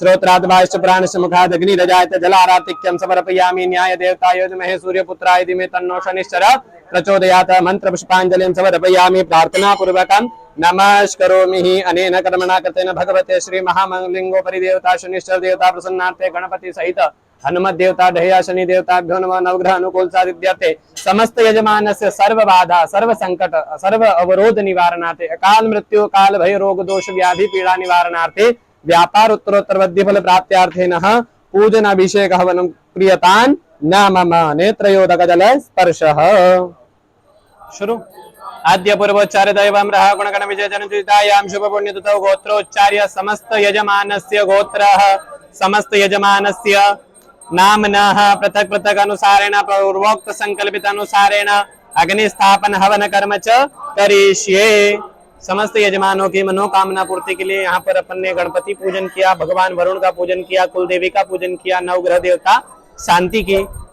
श्रोत्राद्वाश्च प्राणस्य मुखादग्निरजायत जलारातिक्यं समर्पयामि। न्याय देवताय विद्महे सूर्यपुत्राय धीमहि तन्नो शनिश्चरः प्रचोदयात्। मंत्र पुष्पाञ्जलिं समर्पयामि। प्रार्थना पूर्वकं नमस्करोमि। अनेन कर्मणा कृतेन भगवते श्री महामलिंगोपरि देवता शनिश्चर देवता प्रसन्नार्थे गणपति सहित हनुमत देवता ढेया शनि देवताभ्यो नमः। नवग्रह अनुकूल साधित्यर्थे समस्त यजमानस्य सर्व बाधा सर्व संकट सर्व अवरोध निवारणार्थे अकाल मृत्यु काल भय रोग दोष व्याधि पीड़ा निवारणार्थे व्यापार उत्तरोत्तर वृद्धि फल प्राप्त्यार्थेनः पूजन अभिषेक हवनं क्रियतान् न मम नेत्रयोदक जल स्पर्शः। शुरू। आद्य पूर्वोच्चार्य दैवं रः गुणगण विजय जनचितायां शुभ पुण्य तुतौ गोत्रोच्चार्य समस्त यजमानस्य गोत्रः समस्त यजमानस्य नाम्नः पृथक पृथक अनुसारेण पूर्वोक्त संकल्पित अनुसारेण अग्निस्थापन हवन कर्म च करिष्ये। समस्त यजमानों की मनोकामना पूर्ति के लिए यहाँ पर अपन ने गणपति पूजन किया, भगवान वरुण का पूजन किया, कुल देवी का पूजन किया, नवग्रह देवता शांति की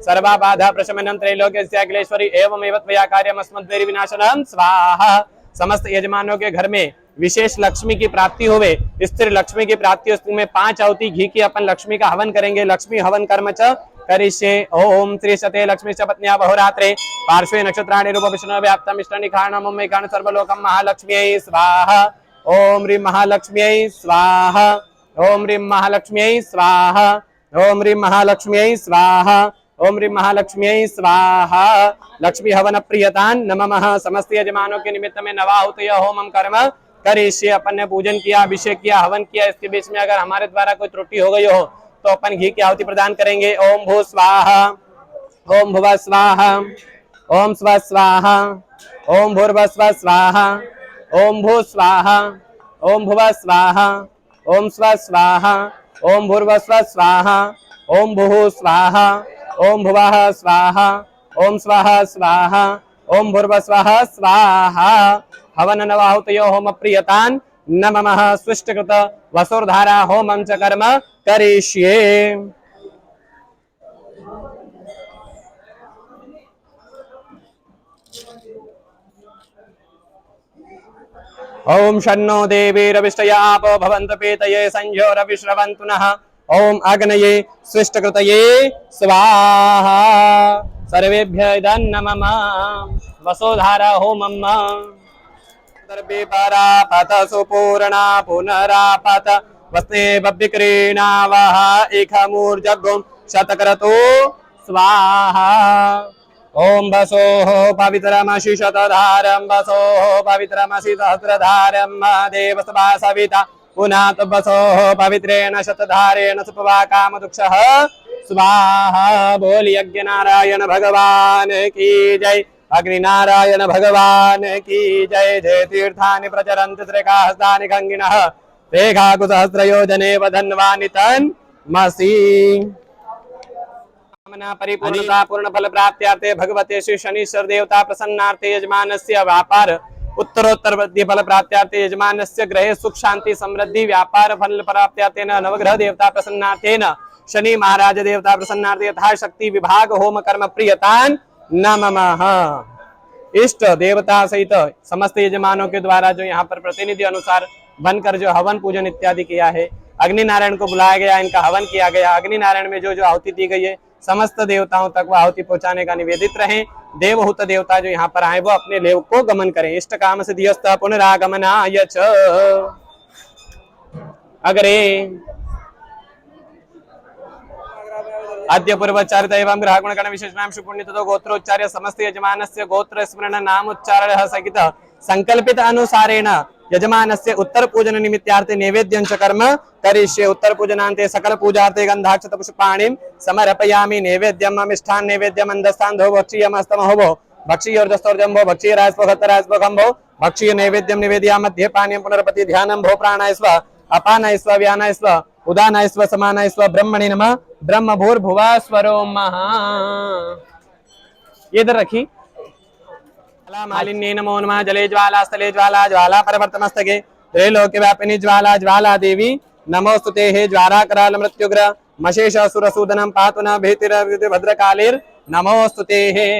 सर्वा बाधा प्रशमनं त्रैलोक्यस्य अखिलेश्वरी एवमेव त्वया कार्यम् अस्मद्वैरि विनाशनम स्वाहा। समस्त यजमानों के घर में विशेष लक्ष्मी की प्राप्ति होवे, स्थिर लक्ष्मी की प्राप्ति, उसमें 5 आहुति घी की अपन लक्ष्मी का हवन करेंगे। लक्ष्मी हवन कर्म च करिष्ये। ओम त्रिशते लक्ष्मी च पत्न्या बहुरात्रे पार्श्वे नक्षत्राणि रूप विष्णु व्याप्तम इष्टनिखाणम ओम एकान सर्वलोकम महालक्ष्म्यै स्वाहा। ओम ह्रीं महालक्ष्म्यै स्वाहा। ओम ह्रीं महालक्ष्म्यै स्वाहा। ओम ह्रीं महालक्ष्म्यै स्वाहा। ओम ह्रीं महालक्ष्म्यै स्वाहा। लक्ष्मी हवन प्रियतान नमः। समस्त यजमानों के निमित्त में नवाहुतय होमम कर्म करिष्ये। अपन ने पूजन किया, अभिषेक किया, हवन किया, इसके बीच में अगर हमारे द्वारा कोई त्रुटि हो गई हो तो अपन घी की आहुति प्रदान करेंगे। ओम भू स्वाहा। ओम भुव स्वाहा। ओम स्व स्वाहा। ओम भूर्भ स्व स्वाहा। ओम भू स्वाहा। ओम भुव स्वाहा। ओम स्व स्वाहा। ओम भूर्भ स्व स्वाहा। ओम भुः स्वाहा। ओम भुवः स्वाहा। ओम स्वः स्वाहा। ओम भूर्भ स्वः स्वाहा। हवन नवाहुतयो होम प्रियतान नमः। स्विष्टकृत वसुर्धारा होमं च कर्म करिष्ये। ओम शन्नो देवीरविष्टया आपो भवन्तु पीतये संयोरविश्रवन्तु नः। ओम अग्नये स्विष्टकृतये स्वाहा। सर्वेभ्यः इदं नमः। वसुधारा होमम् दर्भे परापत सुपूर्णा पुनरापत वस्ते बब्बिक्रीणावः एकमूर्जगुं शतक्रतो स्वाहा। ओम वसोः पवित्रमसि शतधारं वसोः पवित्रमसि सहस्रधारं देवसभा सविता पुनात वसोः पवित्रेण शतधारेण सुपवा कामदुक्षः स्वाहा। बोल यज्ञ नारायण भगवान की जय। अग्नि नारायण भगवान की जय। जय तीर्थानि प्रचरन्ति त्रिकाहस्तानि खङ्गिनः रेखाकुसहस्रयोजने वधन्वानि तन्मसि। कामना परिपूर्णता पूर्ण फल प्राप्त्यार्थे भगवते श्री शनीश्वर देवता प्रसन्नार्थे यजमानस्य व्यापार उत्तरोत्तर वृद्धि फल प्राप्त्यार्थे यजमानस्य गृहे सुख शांति समृद्धि व्यापार फल प्राप्त्यार्थेन नवग्रह देवता प्रसन्नार्थेन शनि महाराज देवता प्रसन्नार्थे यथाशक्ति विभाग होम कर्म प्रियतान नमः। इष्ट देवता सहित समस्त यजमानों के द्वारा जो यहाँ पर प्रतिनिधि अनुसार बनकर जो हवन पूजन इत्यादि किया है, अग्नि नारायण को बुलाया गया, इनका हवन किया गया। अग्नि नारायण में जो जो आहुति दी गई है समस्त देवताओं तक वह आहुति पहुंचाने का निवेदित रहे। देवहूत देवता जो यहाँ पर आए वो अपने लेव को गमन करें। इष्ट काम सिद्धियस्त पुनरागमनाय च अग्रे अद्य पूर्वोच्चारित एवं ग्रह गुण गण विशेषणाम सुपुण्य ततो गोत्रोच्चार्य समस्त यजमानस्य गोत्र स्मरण नाम उच्चारणः सहित संकल्पित अनुसारेण यजमानस्य उत्तर पूजन निमित्तार्थे नैवेद्यं च कर्म करिष्ये। उत्तर पूजनान्ते सकल पूजार्थे गन्धाक्षत पुष्पाणिं समर्पयामि। नैवेद्यम् अमिष्ठान् नैवेद्यम् अन्दस्तान्धो भक्षीयमस्तमहोभो भक्षीयोर्जस्तोर्जम्भो भक्षीयराजपो भक्षीय नैवेद्यं निवेदयामि। मध्ये पानीयं पुनर्पति ध्यानं भो प्राणाय स्व अपानाय स्व व्यानाय स्व उदानाय स्व समानाय स्व ब्रह्मणि नमः। ब्रह्म भूर्भुवः स्वरो महा। ये इधर रखी। मालिन्ये नमो नमः। जले ज्वाला स्थले ज्वाला ज्वाला परवर्तमस्तके त्रैलोक्य व्यापिनी ज्वाला ज्वाला देवी नमोस्तुते। हे ज्वाला कराल मृत्युग्र मशेष सुरसूदनं पातु न भीतिर भद्रकालीर् नमोस्तुते। हे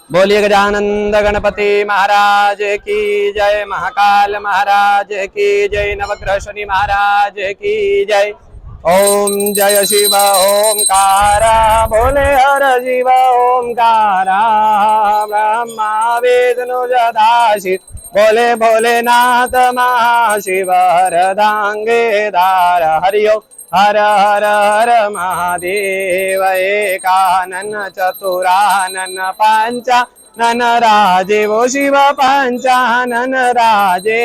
बोलिए गजानंद गणपति महाराज की जय। महाकाल महाराज की जय। नवग्रह शनि महाराज की जय। ओम जय शिव ओंकारा बोले हर शिव ओंकारा ब्रह्मा विष्णु सदाशिव बोले भोलेनाथ महाशिव हरदांगे दार हरिओ हर हर हर महादेव। एकानन चतुरानन पंचानन राजे वो शिव पंचानन राजे।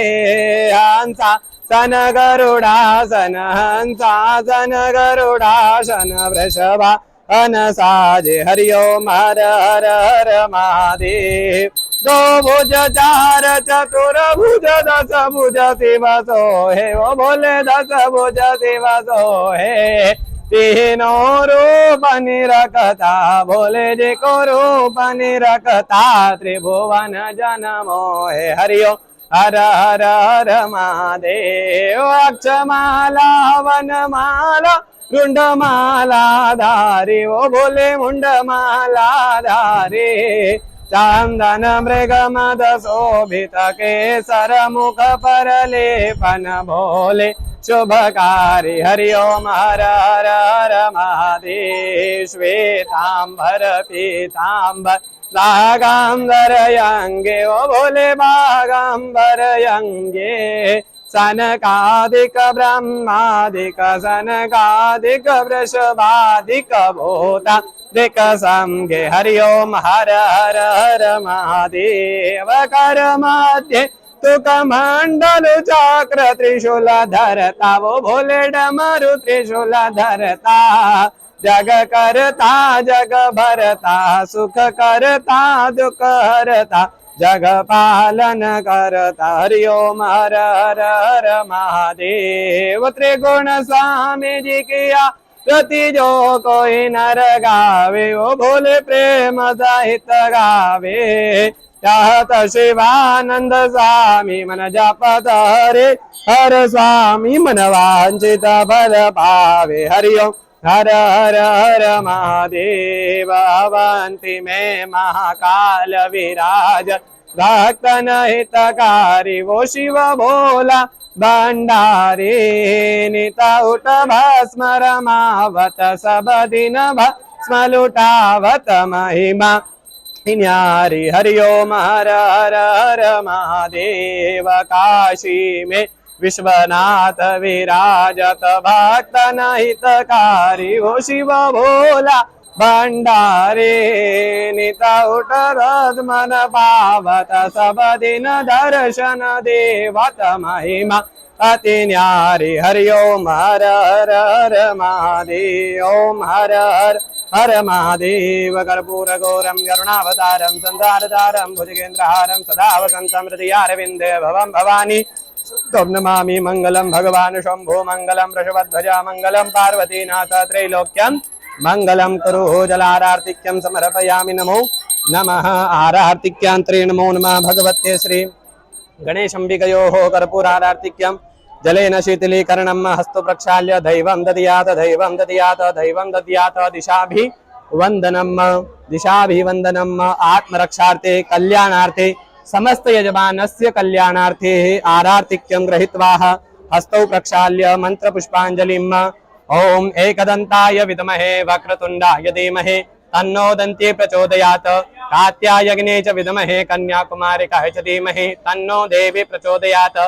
हंसा सन गरुडासन हंसासन गरुडासन वृषभा अनसाजे। हरि ओम हर हर हर महादेव। दो भुज चार चतुर भुज दस भुज शिव सोहे वो बोले दस भुज शिव सोहे। तीनों रूप निरखता बोले जे को रूप निरखता त्रिभुवन जन मोहे। हरि ओम हर हर हर महादेव। अक्षमाला वनमाला रुंडमाला धारी वो भोले मुंडमाला धारी। चंदन मृग मद शोभित केसर मुख पर लेपन भोले शुभकारी। हरि ओम हर हर हर महादेव। श्वेतांबर पीतांबर बागांबर यंगे ओ भोले बागांबर यंगे। सनकादिक ब्रह्मादिक सनकादिक वृषभादिक भूता दिक संगे। हरि ओम हर हर हर महादेव। कर मध्य तुक मंडल चक्र त्रिशूल धरता वो भोले डमरु त्रिशूल धरता। जग करता जग भरता सुख करता दुख हरता जग पालन करता। हरि ओम हर हर हर महादेव। त्रिगुण स्वामी जी किया प्रति जो कोई नर गावे वो भोले प्रेम सहित गावे। चाहत शिवानंद स्वामी मन जपत हरे हर स्वामी मन वांछित फल पावे। हरि ओम हर हर हर महादेव। अवंती में महाकाल विराज भक्त हितकारी वो शिव भोला भंडारी। नित उठ भस्म रमावत सब दिन भस्म लुटावत महिमा न्यारी। हरि ओम हर हर हर महादेव। काशी में विश्वनाथ विराजत भक्त हितकारी वो शिव भोला भंडारे। नित उठ मन पावत सब दिन दर्शन देवत महिमा अति न्यारी। हरि ओम हर हर हर महादेव। ओम हर हर हर महादेव। कर्पूर गौरम करुणावतारम संसारतारम भुजगेन्द्रहारम सदा वसंतम हृदयारविंदे भवम भवानी तम नमामि। मंगलम भगवान शंभो मंगलम वृषभध्वजा मंगलम पार्वतीनाथ त्रैलोक्यम मंगलम कुरु जलारार्तिक्यम समर्पयामि। नमो नमः आरार्तिक्यांत्रे नमो नमः भगवते श्री गणेशंबिकयोः कर्पूरारार्तिक्यम जलेन शीतलीकरणं हस्तो प्रक्षाल्य दैवं दद्यात् दैवं दद्यात् दैवं दद्यात्। दिशाभिवन्दनम् आत्मरक्षार्थे कल्याणार्थे समस्त यजमानस्य कल्याणार्थे आरार्तिक्यं गृहीत्वा हस्तौ प्रक्षाल्य मंत्र पुष्पांजलिम्। ओम एकदंताय विद्महे वक्रतुंडाय धीमहि तन्नो दन्ती प्रचोदयात्। कात्यायज्ञे च विद्महे कन्याकुमारिकाय च धीमहि तन्नो देवी प्रचोदयात्।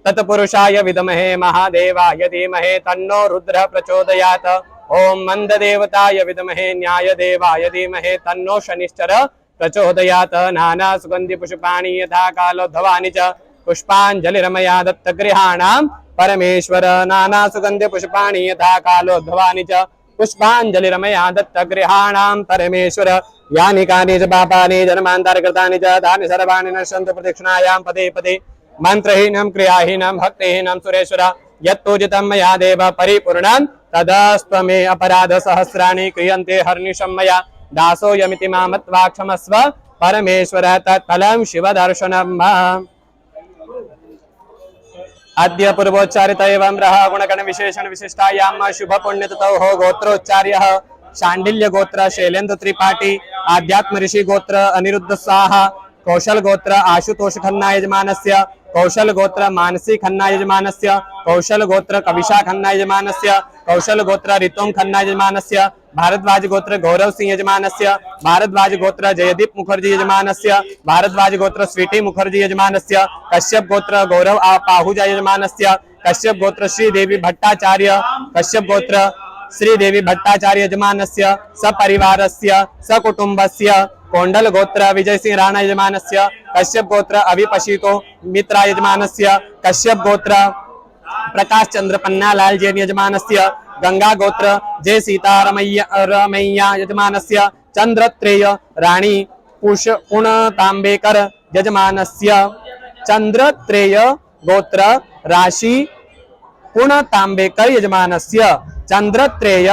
तत्पुरुषाय विद्महे महादेवाय धीमहि तन्नो रुद्र प्रचोदयात्। ओम मंददेवताय विद्महे न्यायदेवाय धीमहि तन्नो शनिश्चर प्रचोदयात्। नाना सुगंधि पुष्पाणि यथा कालोद्भवानि च पुष्पांजलिरमया दत्तगृहाणां परमेश्वर। नाना सुगंधि पुष्पाणि यथा कालोद्भवानि च पुष्पांजलिरमया दत्तगृहाणां परमेश्वर। यानि कानि च पापानि जन्मान्तरकृतानि च तानि सर्वाणि नश्यन्तु प्रदक्षिणायां पदे पदे। मंत्रहीनं क्रियाहीनं भक्तिहीनं सुरेश्वर यत्पूजितं मया देव परिपूर्णं तदस्त्व मे अपराध सहस्राणि क्रियन्ते हर्निशं मया दासोऽयमिति मां मत्वा क्षमस्व परमेश्वर। तत्फलं शिवदर्शनम्। अद्य पूर्वोच्चारित एवं रह गुणगण विशेषण विशिष्टायां शुभ पुण्यतिथौ गोत्रोच्चार्यः शांडिल्य गोत्र शैलेन्द्र त्रिपाठी। आध्यात्म ऋषि गोत्र अनिरुद्ध स्वाहा। कौशल गोत्र आशुतोष खन्ना यजमानस्य। कौशल गोत्र मानसी खन्ना यजमानस्य। कौशल गोत्र कविशा खन्ना यजमानस्य। कौशल गोत्र ऋतुम खन्ना यजमानस्य। भारद्वाज गोत्र गौरव सिंह यजमानस्य। भारद्वाज गोत्र जयदीप मुखर्जी यजमानस्य। भारद्वाज गोत्र स्वीटी मुखर्जी यजमानस्य। कश्यप गोत्र गौरव पाहुजा यजमानस्य। कश्यप गोत्र श्रीदेवी भट्टाचार्य। कश्यप गोत्र श्रीदेवी भट्टाचार्य यजमानस्य सपरिवारस्य सकुटुम्बस्य। कोंडल गोत्र विजय सिंह राणा यजमानस्य। कश्यप गोत्र अभिपशितो मित्रा यजमानस्य। कश्यप गोत्र प्रकाश चंद्र पन्नालाल जैन यजमानस्य। गंगा गोत्र जय सीतारमैया यजमानस्य। चंद्रत्रेय राणी पुणतांबेकर यजमानस्य। चंद्रत्रेय गोत्र राशि पुणतांबेकर यजमानस्य। चंद्रत्रेय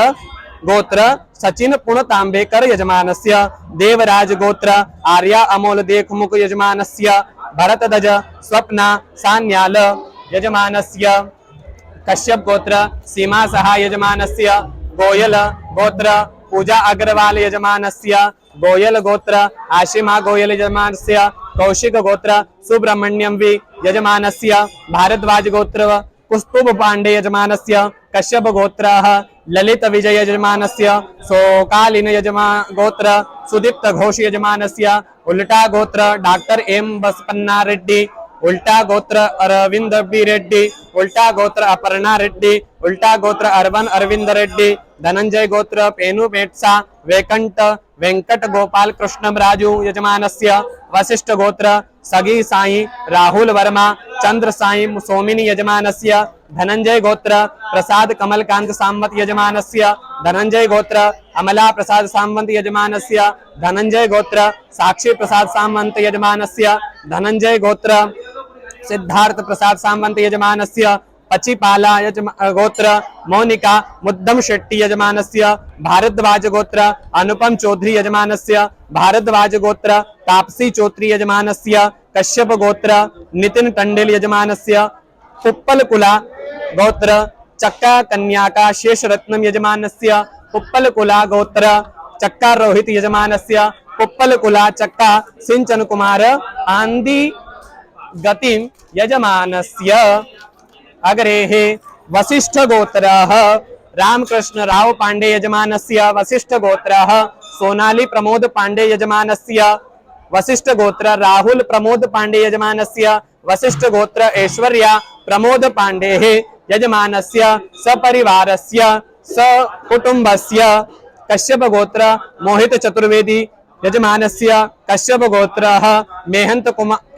गोत्र सचिन पुणतांबेकर यजमानस्य। देवराज गोत्र आर्या अमोल देखमुख यजमानस्य। भरतदज स्वप्न सान्याल यजमानस्य कश्यप गोत्र सीमा सहा यजमानस्य गोयल गोत्र पूजा अग्रवाल यजमानस्य गोयल गोत्र आशिमा गोयल यजमानस्य कौशिक गोत्र सुब्रह्मण्यम वि यजमानस्य भारद्वाज गोत्र कुस्तुभ पांडे यजमानस्य कश्यप गोत्रः ललित विजय यजमानस्य सोकालीन यजमान गोत्र सुदीप्त घोष यजमानस्य उल्टा गोत्र डॉक्टर एम बसपन्ना रेड्डी उल्टा गोत्र अरविंद बी रेड्डी उल्टा गोत्र अपर्णा रेड्डी उल्टा गोत्र अरवन अरविंद रेड्डी धनंजय गोत्र पेनु पेट्सा वेकंट वेंकट गोपाल कृष्णम राजू यजमानस्य वशिष्ठ गोत्र सगी साई राहुल वर्मा चंद्र साई सोमिनी यजमानस्य धनंजय गोत्र प्रसाद कमलकांत सामंत यजमानस्य धनंजय गोत्र अमला प्रसाद सामंत यजमानस्य धनंजय गोत्र साक्षी प्रसाद सामंत यजमानस्य धनंजय गोत्र सिद्धार्थ प्रसाद सामंत यजमानस्य पचिपाला गोत्र मोनिका मुद्दम शेट्टी यजमानस्य भारद्वाज गोत्र अनुपम चौधरी यजमानस्य भारद्वाज गोत्र तापसी चौधरी यजमानस्य कश्यप गोत्र नितिन टंडेल यजमानस्य पुप्पल कुला गोत्र चक्का कन्याका शेष रत्नम यजमानस्य पुप्पल कुला गोत्र चक्का रोहित यजमानस्य पुप्पल कुला चक्का सिंचन कुमार आंदी गतिम यजमानस्य अग्रेः वशिष्ठ गोत्रः रामकृष्ण राव पांडे यजमानस्य वशिष्ठ गोत्रः सोनाली प्रमोद पांडे यजमानस्य वशिष्ठ गोत्र राहुल प्रमोद पांडे यजमानस्य वशिष्ठ गोत्र ऐश्वर्या प्रमोद पांडेः यजमानस्य सपरिवारस्य सकुटुंबस्य कश्यप गोत्र मोहित चतुर्वेदी यजमानस्य कश्यप गोत्रः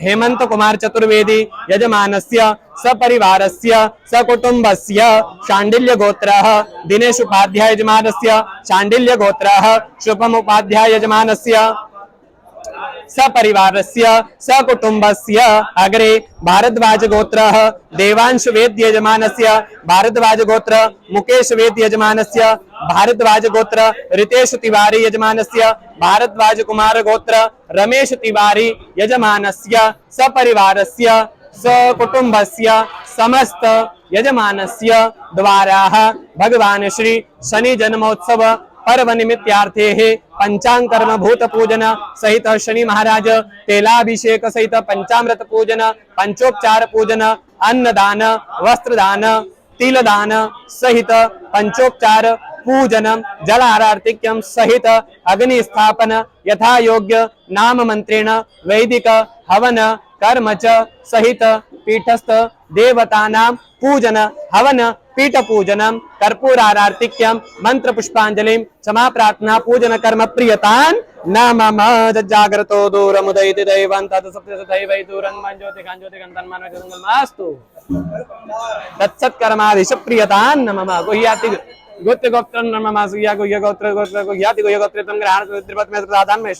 हेमंत कुमार चतुर्वेदी यजमानस्य सपरिवारस्य सकुटुंबस्य शांडिल्य गोत्रः दिनेश उपाध्याय यजमानस्य शांडिल्य गोत्रः शुभम उपाध्याय यजमानस्य सपरिवारस्य सकुटुंबस्य अग्रे भारद्वाज गोत्रः देवांश वेद्य यजमानस्य भारद्वाज गोत्र मुकेश वेद्य यजमानस्य भारद्वाज गोत्र रितेश तिवारी यजमानस्य भारद्वाज कुमार गोत्र रमेश तिवारी यजमानस्य सपरिवारस्य सकुटुंबस्य समस्त यजमानस्य द्वारा भगवान श्री शनि जन्मोत्सव पर्व निमित्तार्थेः पंचांकर्म भूत पूजन सहित शनि महाराज तेलाभिषेक सहित पंचामृत पूजन पंचोपचार पूजन अन्नदान वस्त्रदान तिलदान सहित पंचोपचार पूजन जल आरार्तिक्यम सहित अग्नि स्थापन यथा योग्य नाम मंत्रेण वैदिक हवन कर्म च सहित पीठस्थ देवतानां पूजन हवन पीठ पूजनम कर्पूर आरार्तिक्यम मंत्र पुष्पांजलिम क्षमा प्रार्थना पूजन कर्म प्रियतान नमः जागृतो दूरमुदयति दैवं तत् सप्त दैवै दूरं मंज्योति कांज्योति गंतन मानव मंगलमास्तु तत्सत्कर्मादिश प्रियतान नमः गुह्याति गोत्र गोत्र नमः सुया गुह्य गोत्र गोत्र गुह्याति गुह्य गोत्र तम ग्रहण त्रिपद में प्रधान में